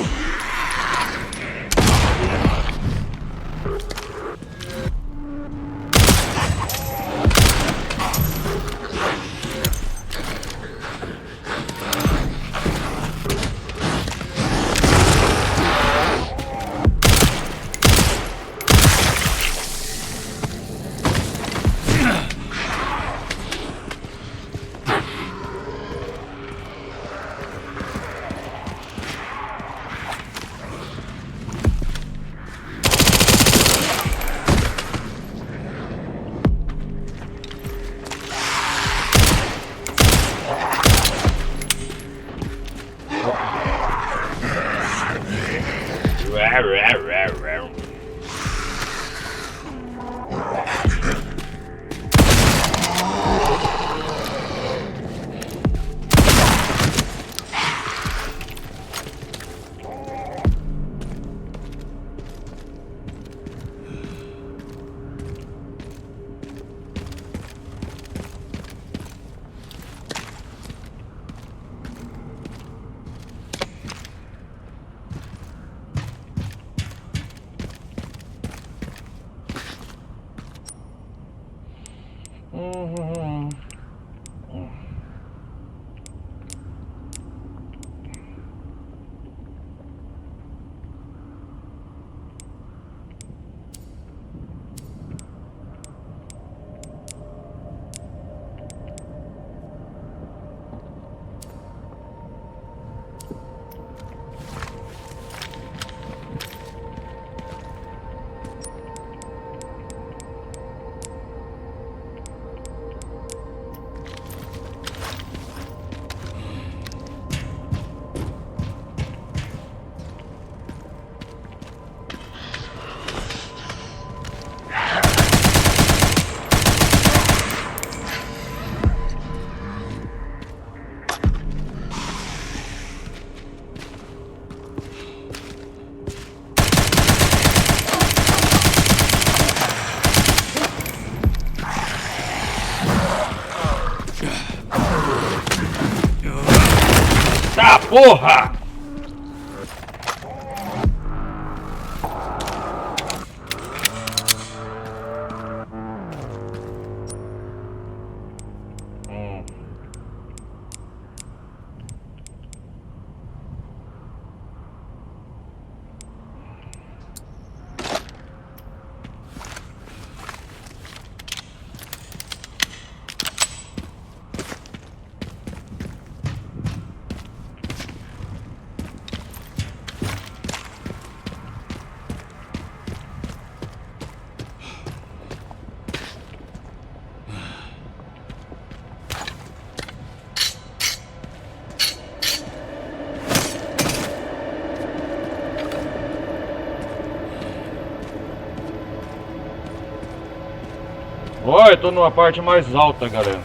porra! Ó, eu tô numa parte mais alta, galera.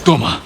Toma!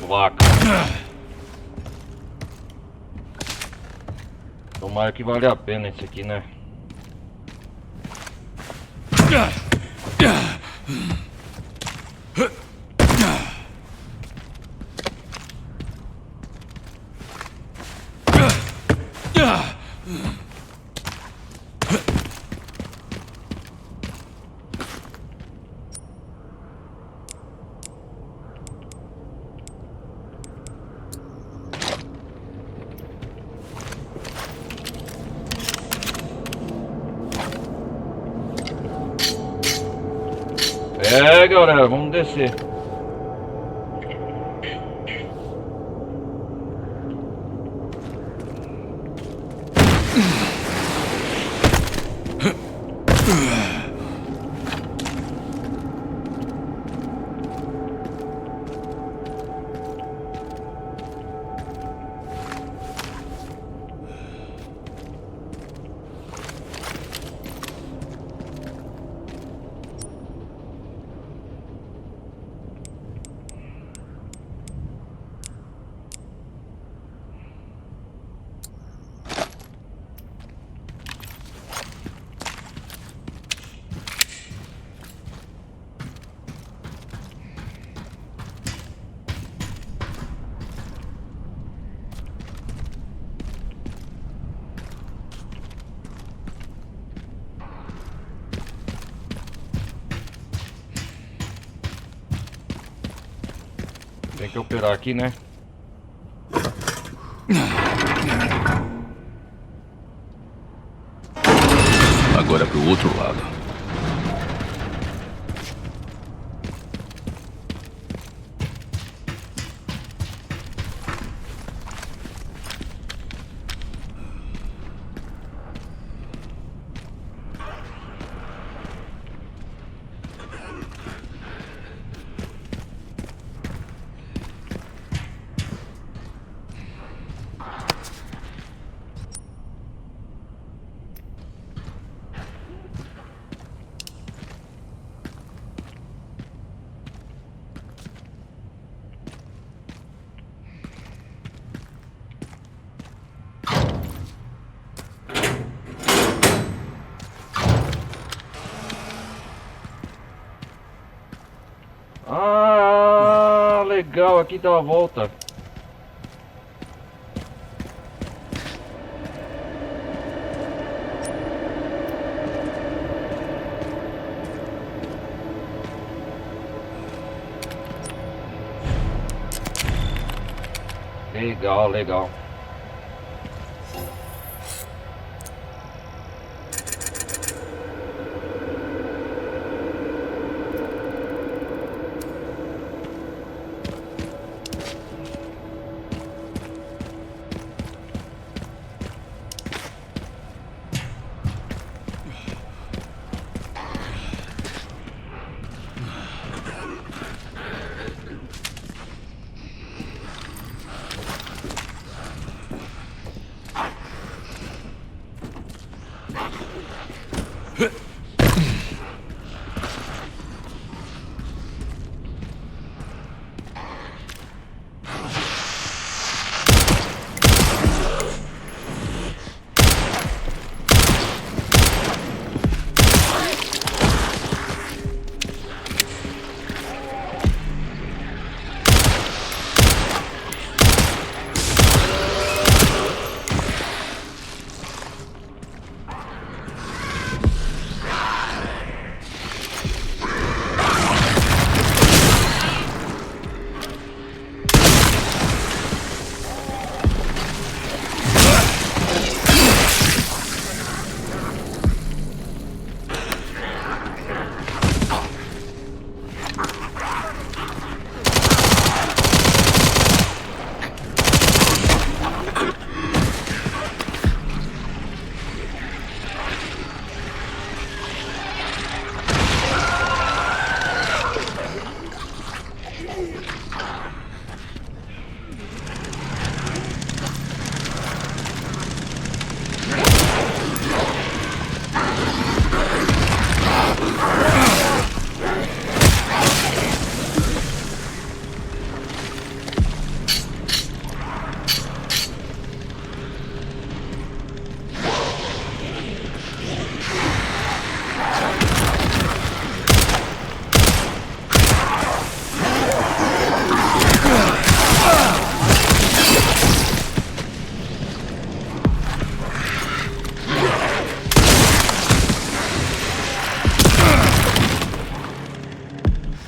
Vaca. Tomara que vale a pena esse aqui, né? É, galera, vamos descer. Tem que operar aqui, né? Agora pro outro lado. Ah, legal, aqui tá a volta. Legal, legal.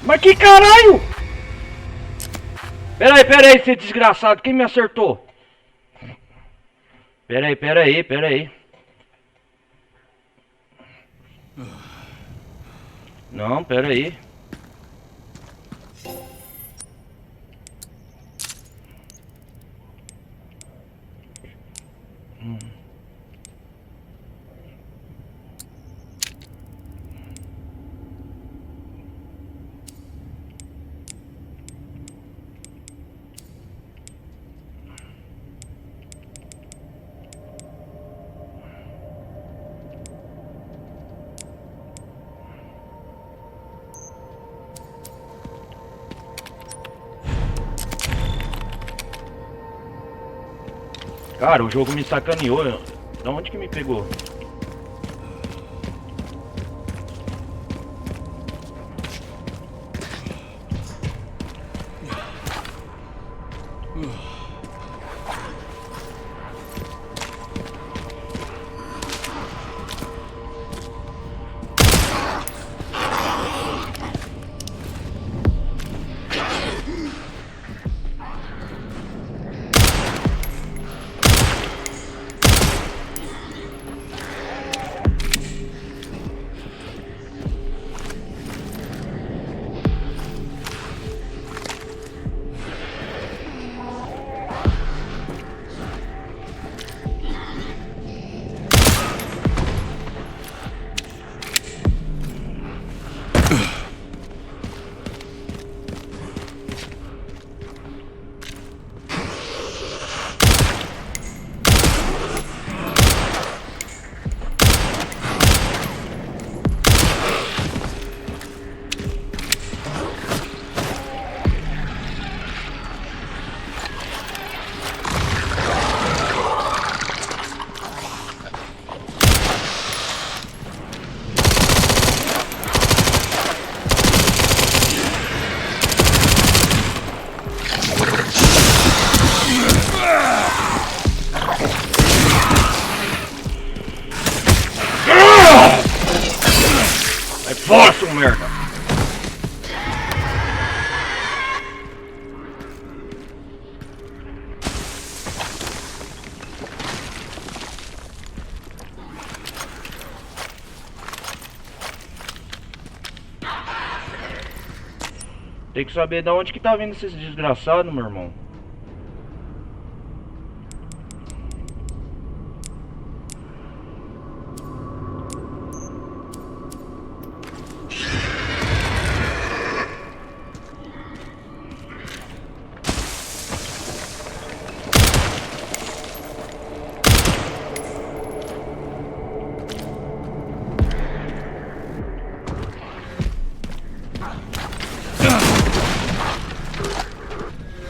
Mas que caralho! Pera aí, seu desgraçado, quem me acertou? Pera aí. Não, pera aí. Cara, o jogo me sacaneou. Da onde que me pegou? Sai fora, seu merda! Tem que saber de onde que tá vindo esses desgraçados, meu irmão.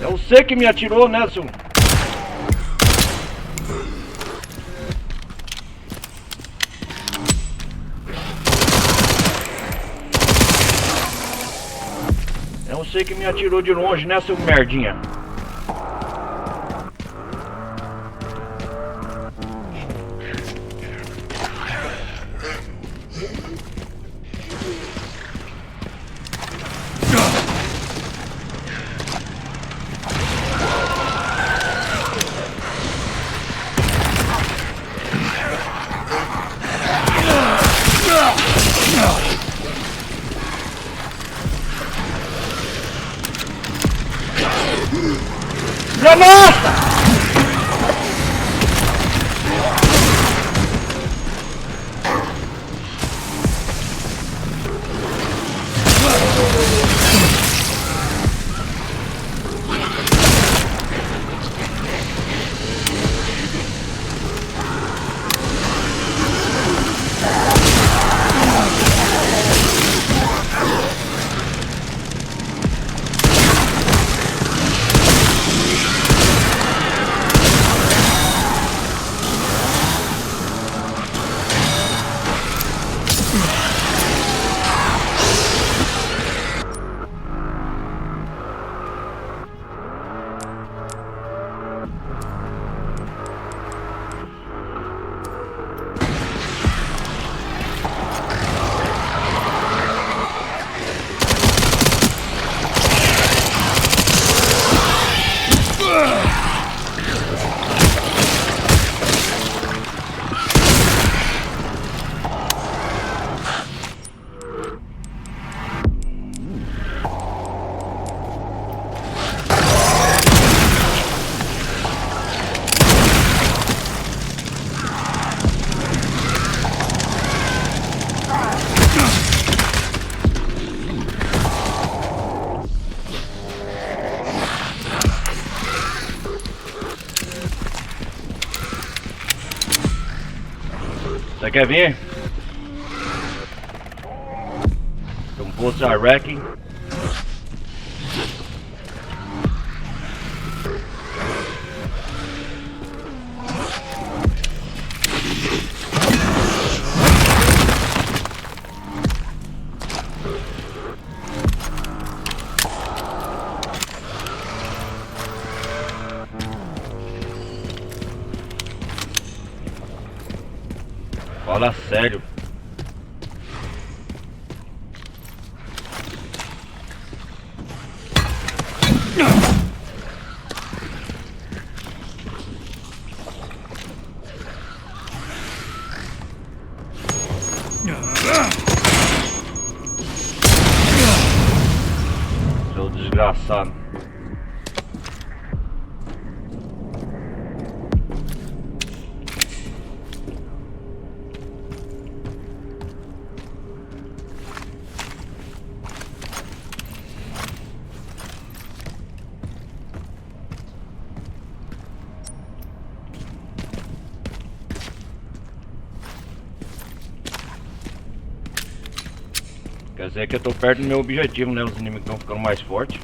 É você que me atirou, né, seu? É você que me atirou de longe, né, seu merdinha? Nossa! Você quer vir? Então post a wrecking. Fala sério. Seu desgraçado. Quer dizer que eu tô perto do meu objetivo, né? Os inimigos estão ficando mais fortes.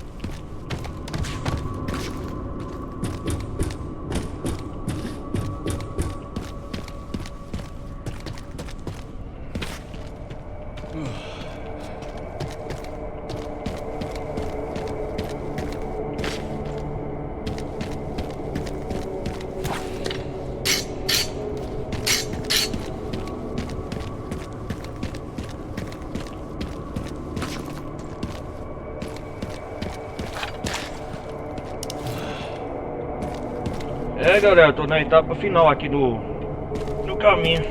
É, galera, eu tô na etapa final aqui do caminho.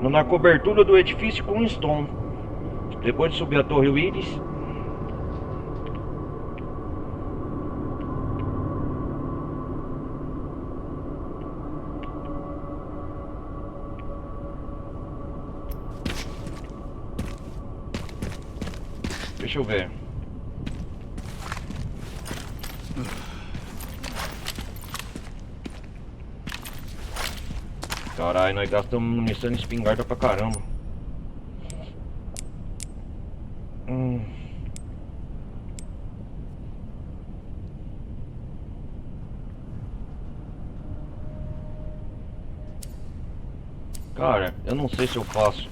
Na cobertura do edifício com Stone. Depois de subir a Torre Willis. Deixa eu ver. Caralho, nós gastamos munição de espingarda pra caramba. Cara, eu não sei se eu faço.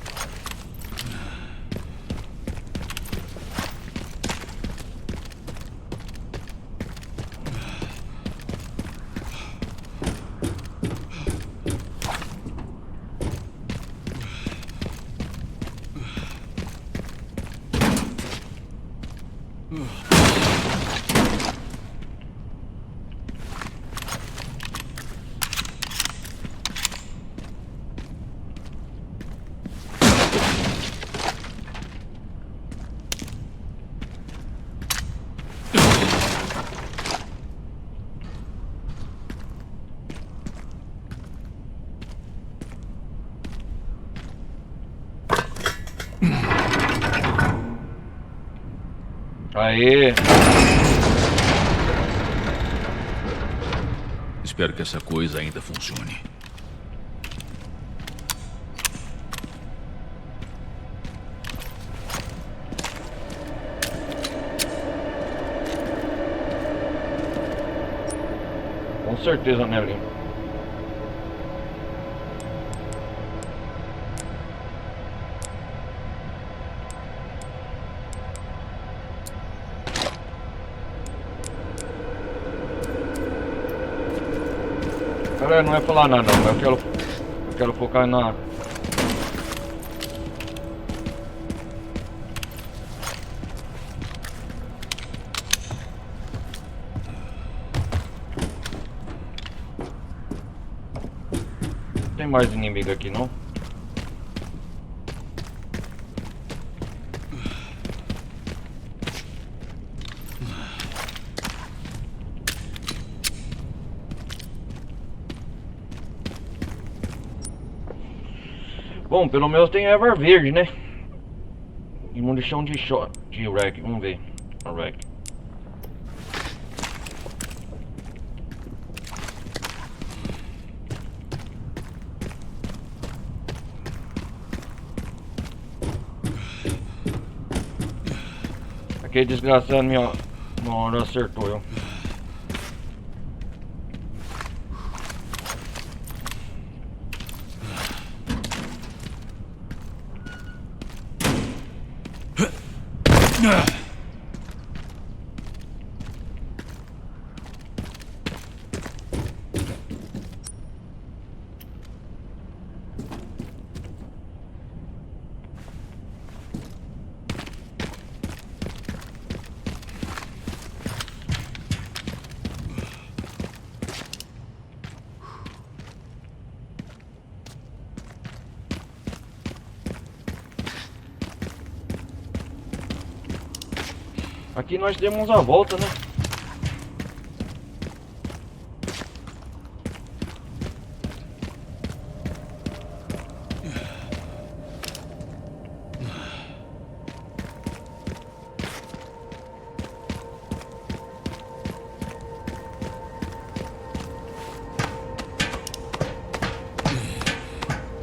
Aê! Espero que essa coisa ainda funcione. Com certeza, né, Lima? Galera, não é falar nada, não. Eu quero focar na... Não tem mais inimigo aqui, não? Bom, pelo menos tem erva verde, né? E munição de shot, de rack, vamos ver. A rack. Aquele desgraçado uma hora acertou eu. Aqui nós demos a volta, né?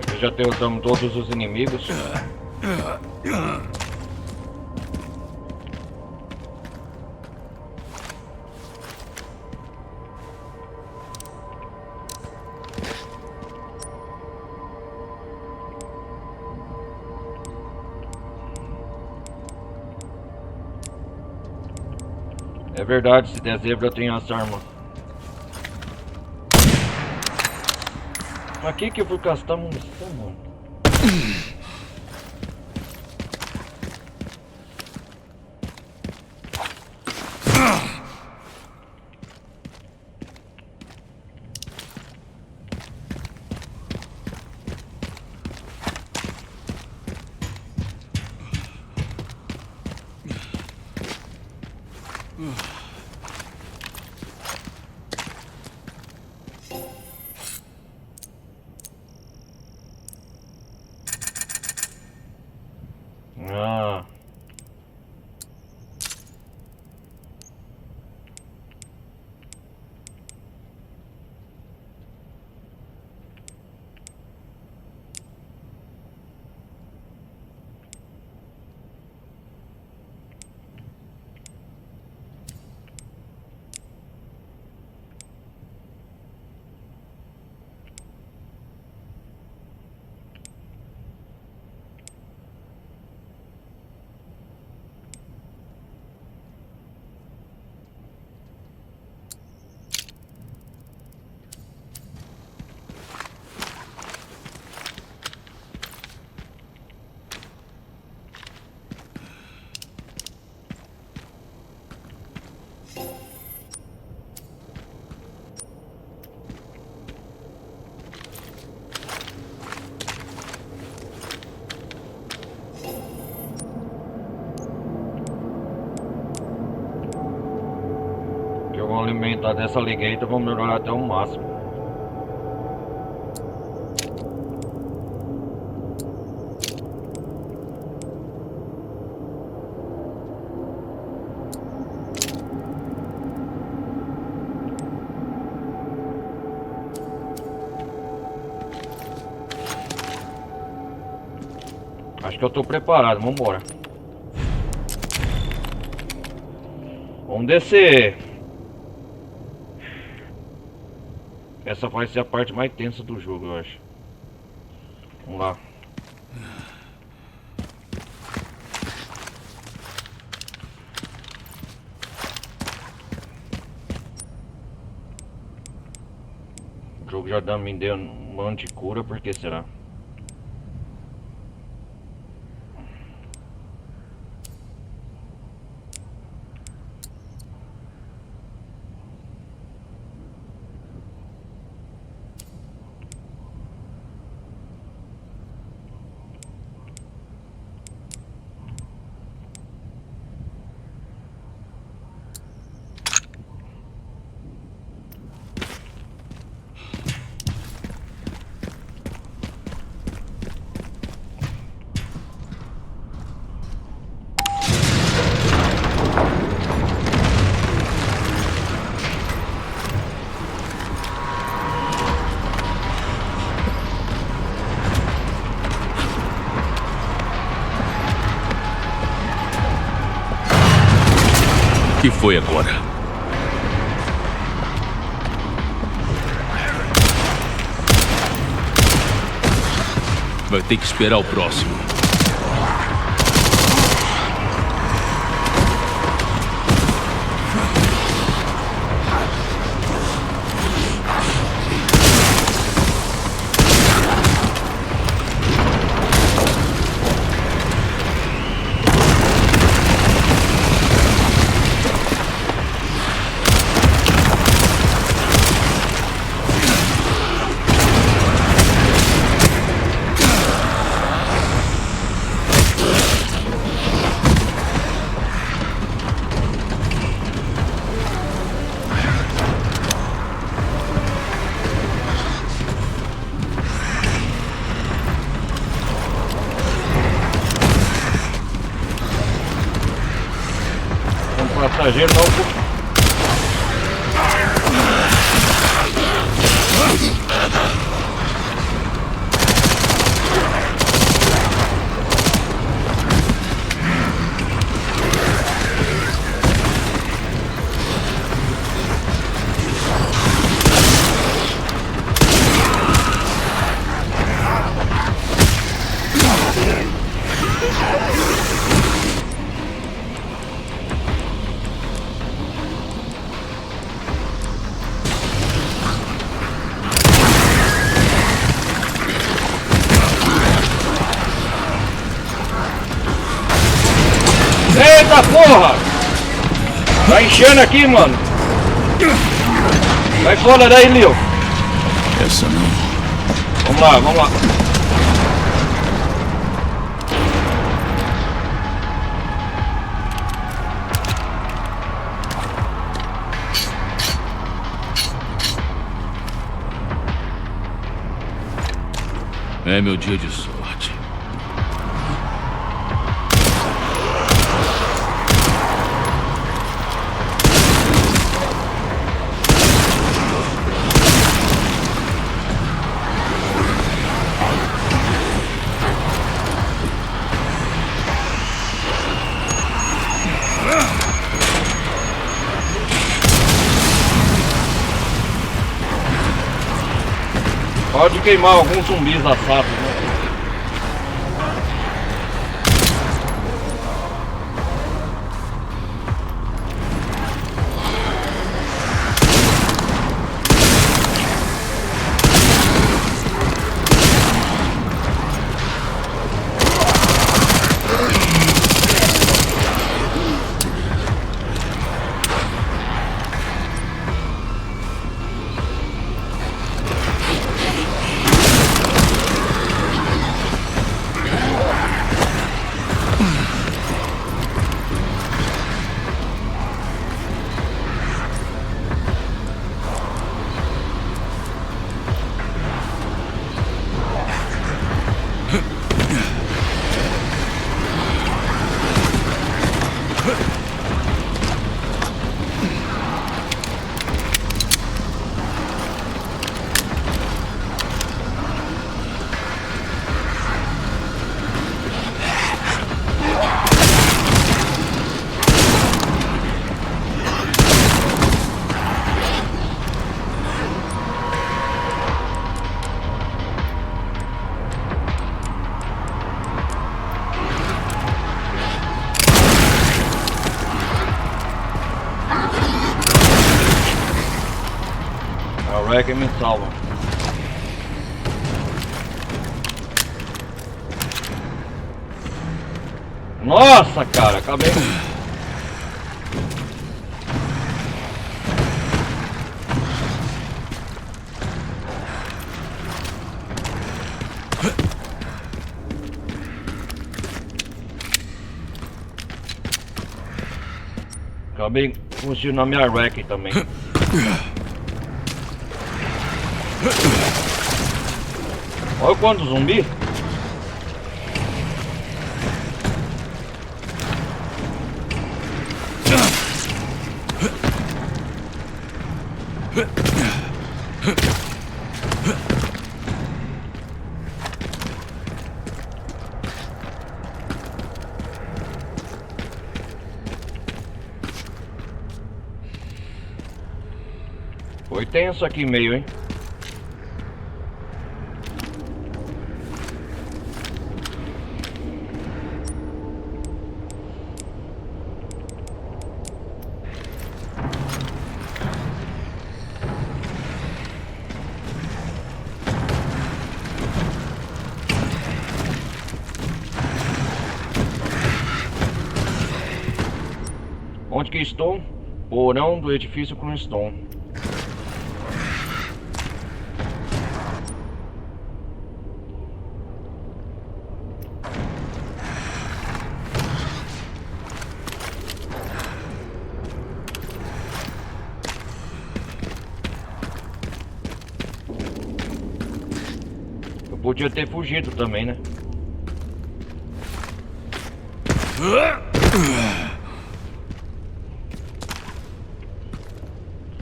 Aqui já derrotamos todos os inimigos. É verdade, se der zebra eu tenho essa arma. Mas que eu vou gastar munição, mano? Ah. Eu vou alimentar dessa ligueira, vou melhorar até o máximo. Acho que eu tô preparado, vambora. Vamos descer. Essa vai ser a parte mais tensa do jogo, eu acho. Vamos lá. O jogo já me deu um monte de cura, por que será? O que foi agora? Vai ter que esperar o próximo. Passageiro não. Eita porra! Tá enchendo aqui, mano. Vai fora daí, Leo. Essa não. Vamos lá, vamos lá. é meu dia de sorte. Pode queimar alguns zumbis assados, né? A Wrecker me salva. Nossa, cara, acabei. Acabei conseguindo na minha Wrecker também. Olha quanto zumbi. Foi tenso aqui meio, hein? Onde que estou? Porão do edifício Cranston. Eu podia ter fugido também, né?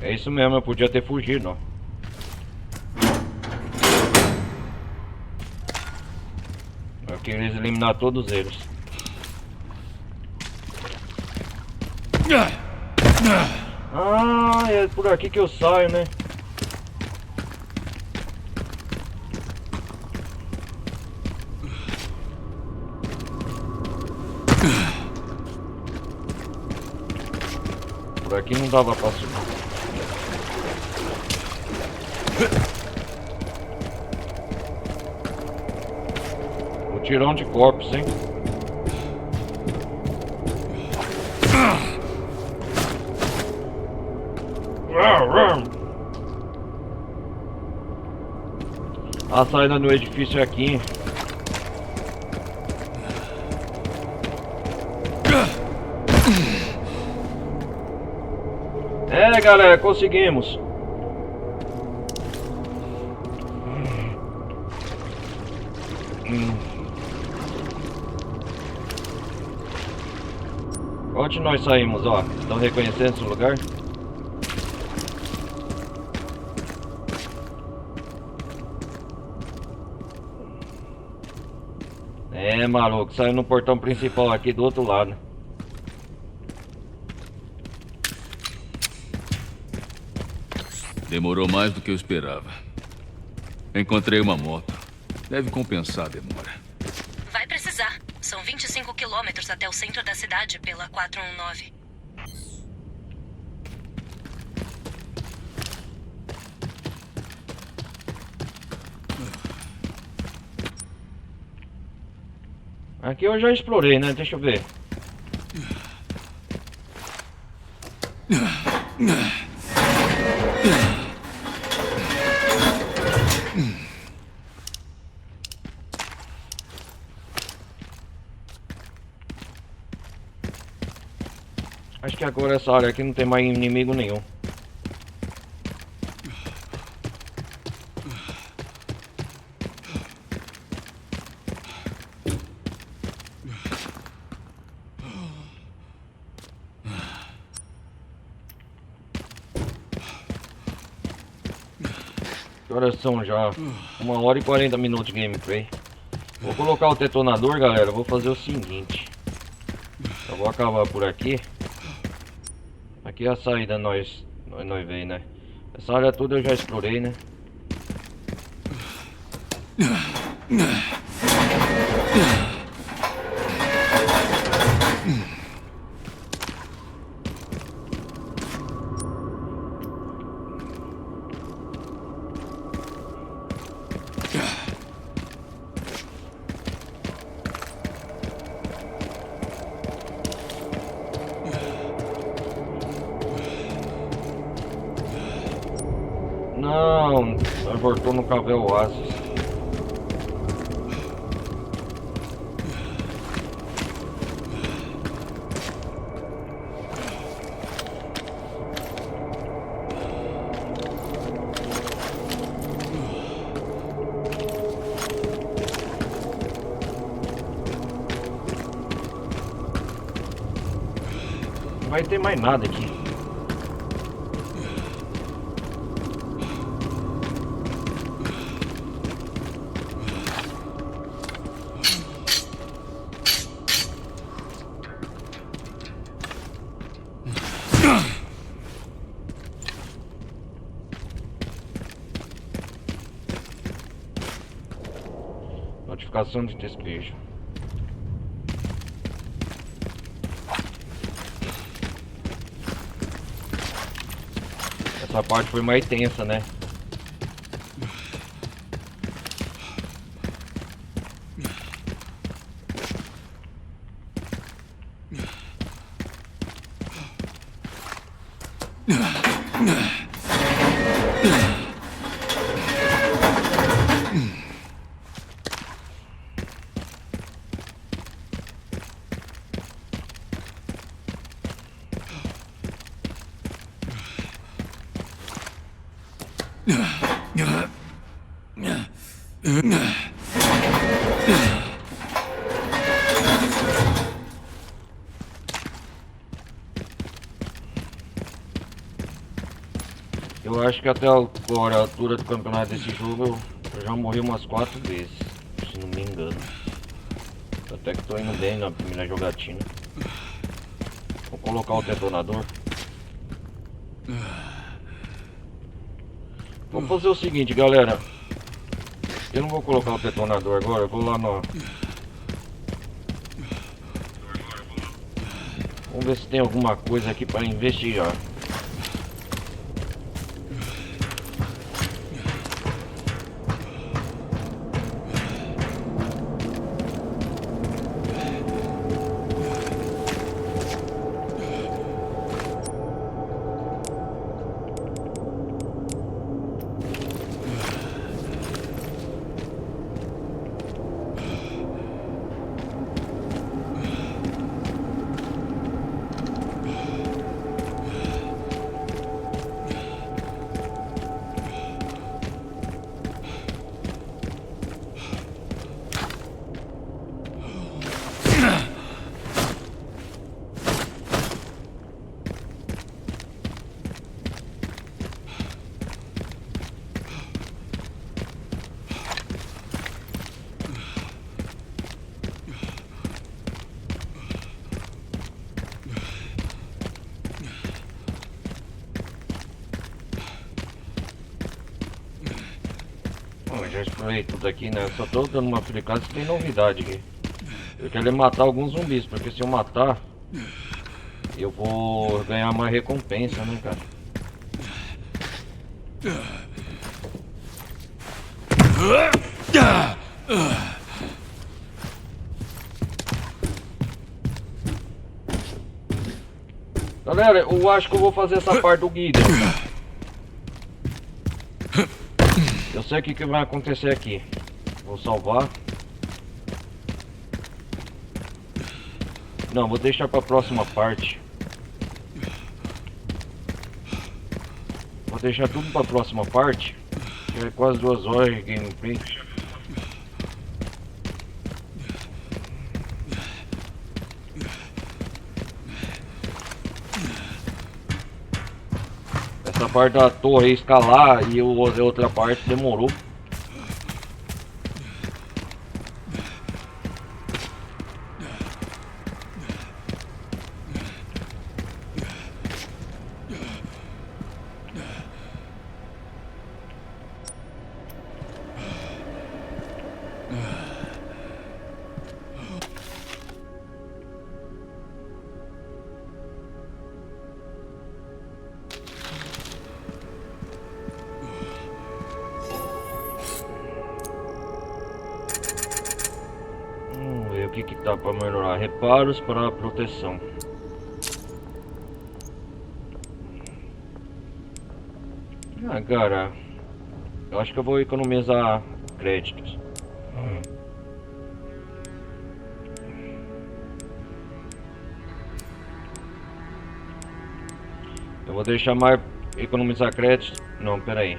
É isso mesmo, eu podia ter fugido, ó. Eu queria eliminar todos eles. Ah, é por aqui que eu saio, né? Por aqui não dava pra subir. O tirão de corpos, hein? A saída do edifício é aqui. É, galera, conseguimos. Onde nós saímos, ó? Estão reconhecendo esse lugar? É, maluco, saiu no portão principal aqui do outro lado. Demorou mais do que eu esperava. Encontrei uma moto. Deve compensar a demora. Vai precisar. São 25 quilômetros até o centro da cidade pela 419. Aqui eu já explorei, né? Deixa eu ver. Acho que agora essa área aqui não tem mais inimigo nenhum. Que horas são já? 1 hora e 40 minutos de gameplay. Vou colocar o detonador, galera. Vou fazer o seguinte. Eu vou acabar por aqui. Aqui é a saída, nós veio, né? Essa área toda eu já explorei, né? Não, nós voltou no Cavel Oasis. Não vai ter mais nada aqui. Notificação de despejo. Essa parte foi mais tensa, né? Eu acho que até agora, a altura do campeonato desse jogo, eu já morri umas 4 vezes, se não me engano. Até que tô indo bem na primeira jogatina. Vou colocar o detonador. Vamos fazer o seguinte, galera. Eu não vou colocar o detonador agora, eu vou lá no... Vamos ver se tem alguma coisa aqui para investigar. Já explorei tudo aqui, né? Só tô dando uma aplicada se tem novidade aqui. Eu quero matar alguns zumbis, porque se eu matar, eu vou ganhar mais recompensa, né, cara? Galera, eu acho que eu vou fazer essa parte do guia. Eu sei o que vai acontecer aqui. Vou salvar. Não, vou deixar pra próxima parte. Vou deixar tudo pra próxima parte. Que é quase 2 horas de gameplay. Essa parte da torre escalar e a outra parte demorou. Ver o que dá para melhorar. Reparos para proteção. Ah, cara, eu acho que eu vou economizar créditos. Eu vou deixar mais economizar créditos. Não, pera aí.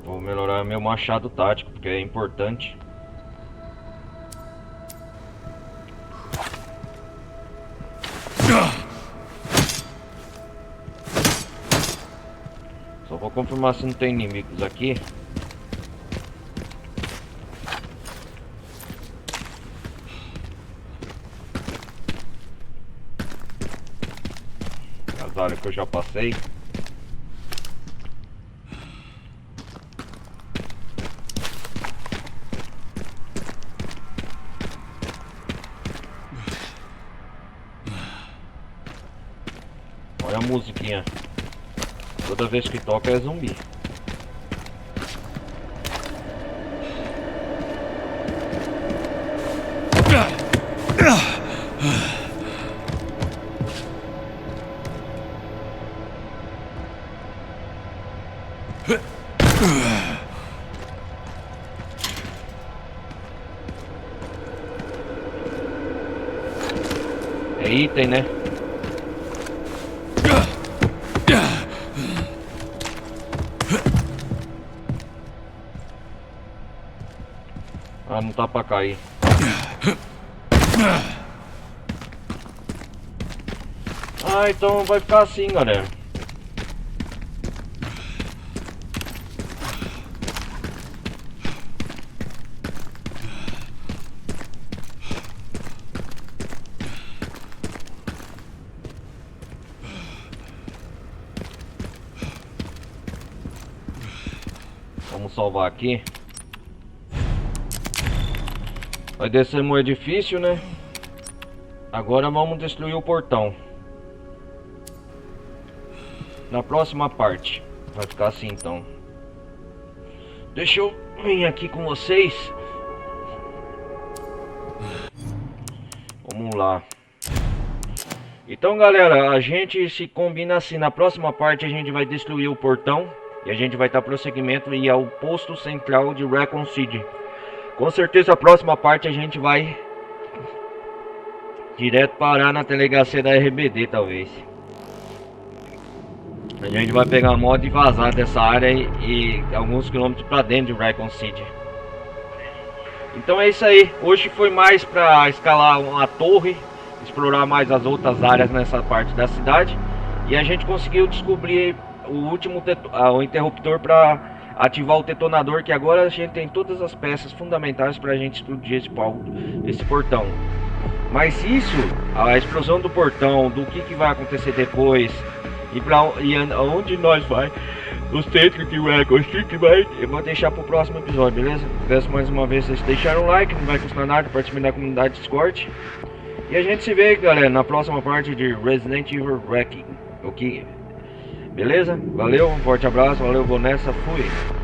Vou melhorar meu machado tático, porque é importante. Só vou confirmar se não tem inimigos aqui. As áreas que eu já passei. Olha a musiquinha. Toda vez que toca é zumbi. É item, né? Ah, não tá pra cair. Ah, então vai ficar assim, galera. Vamos salvar aqui. Vai descer no edifício, né? Agora vamos destruir o portão. Na próxima parte. Vai ficar assim então. Deixa eu vir aqui com vocês. Vamos lá. Então, galera, a gente se combina assim. Na próxima parte a gente vai destruir o portão. E a gente vai dar prosseguimento e ao posto central de Raccoon City. Com certeza a próxima parte a gente vai direto parar na delegacia da RBD, talvez. A gente vai pegar a moto e vazar dessa área e alguns quilômetros para dentro de Raccoon City. Então é isso aí. Hoje foi mais para escalar uma torre, explorar mais as outras áreas nessa parte da cidade. E a gente conseguiu descobrir o último o interruptor para ativar o detonador, que agora a gente tem todas as peças fundamentais para a gente explodir esse portão. Mas isso, a explosão do portão, do que vai acontecer depois Aonde nós vai, o centro de Raccoon City vai, eu vou deixar pro próximo episódio, beleza? Peço mais uma vez vocês deixaram o like, não vai custar nada, participem da comunidade Discord. E a gente se vê, galera, na próxima parte de Resident Evil Wrecking, ok? Beleza? Valeu, um forte abraço, valeu, vou nessa, fui!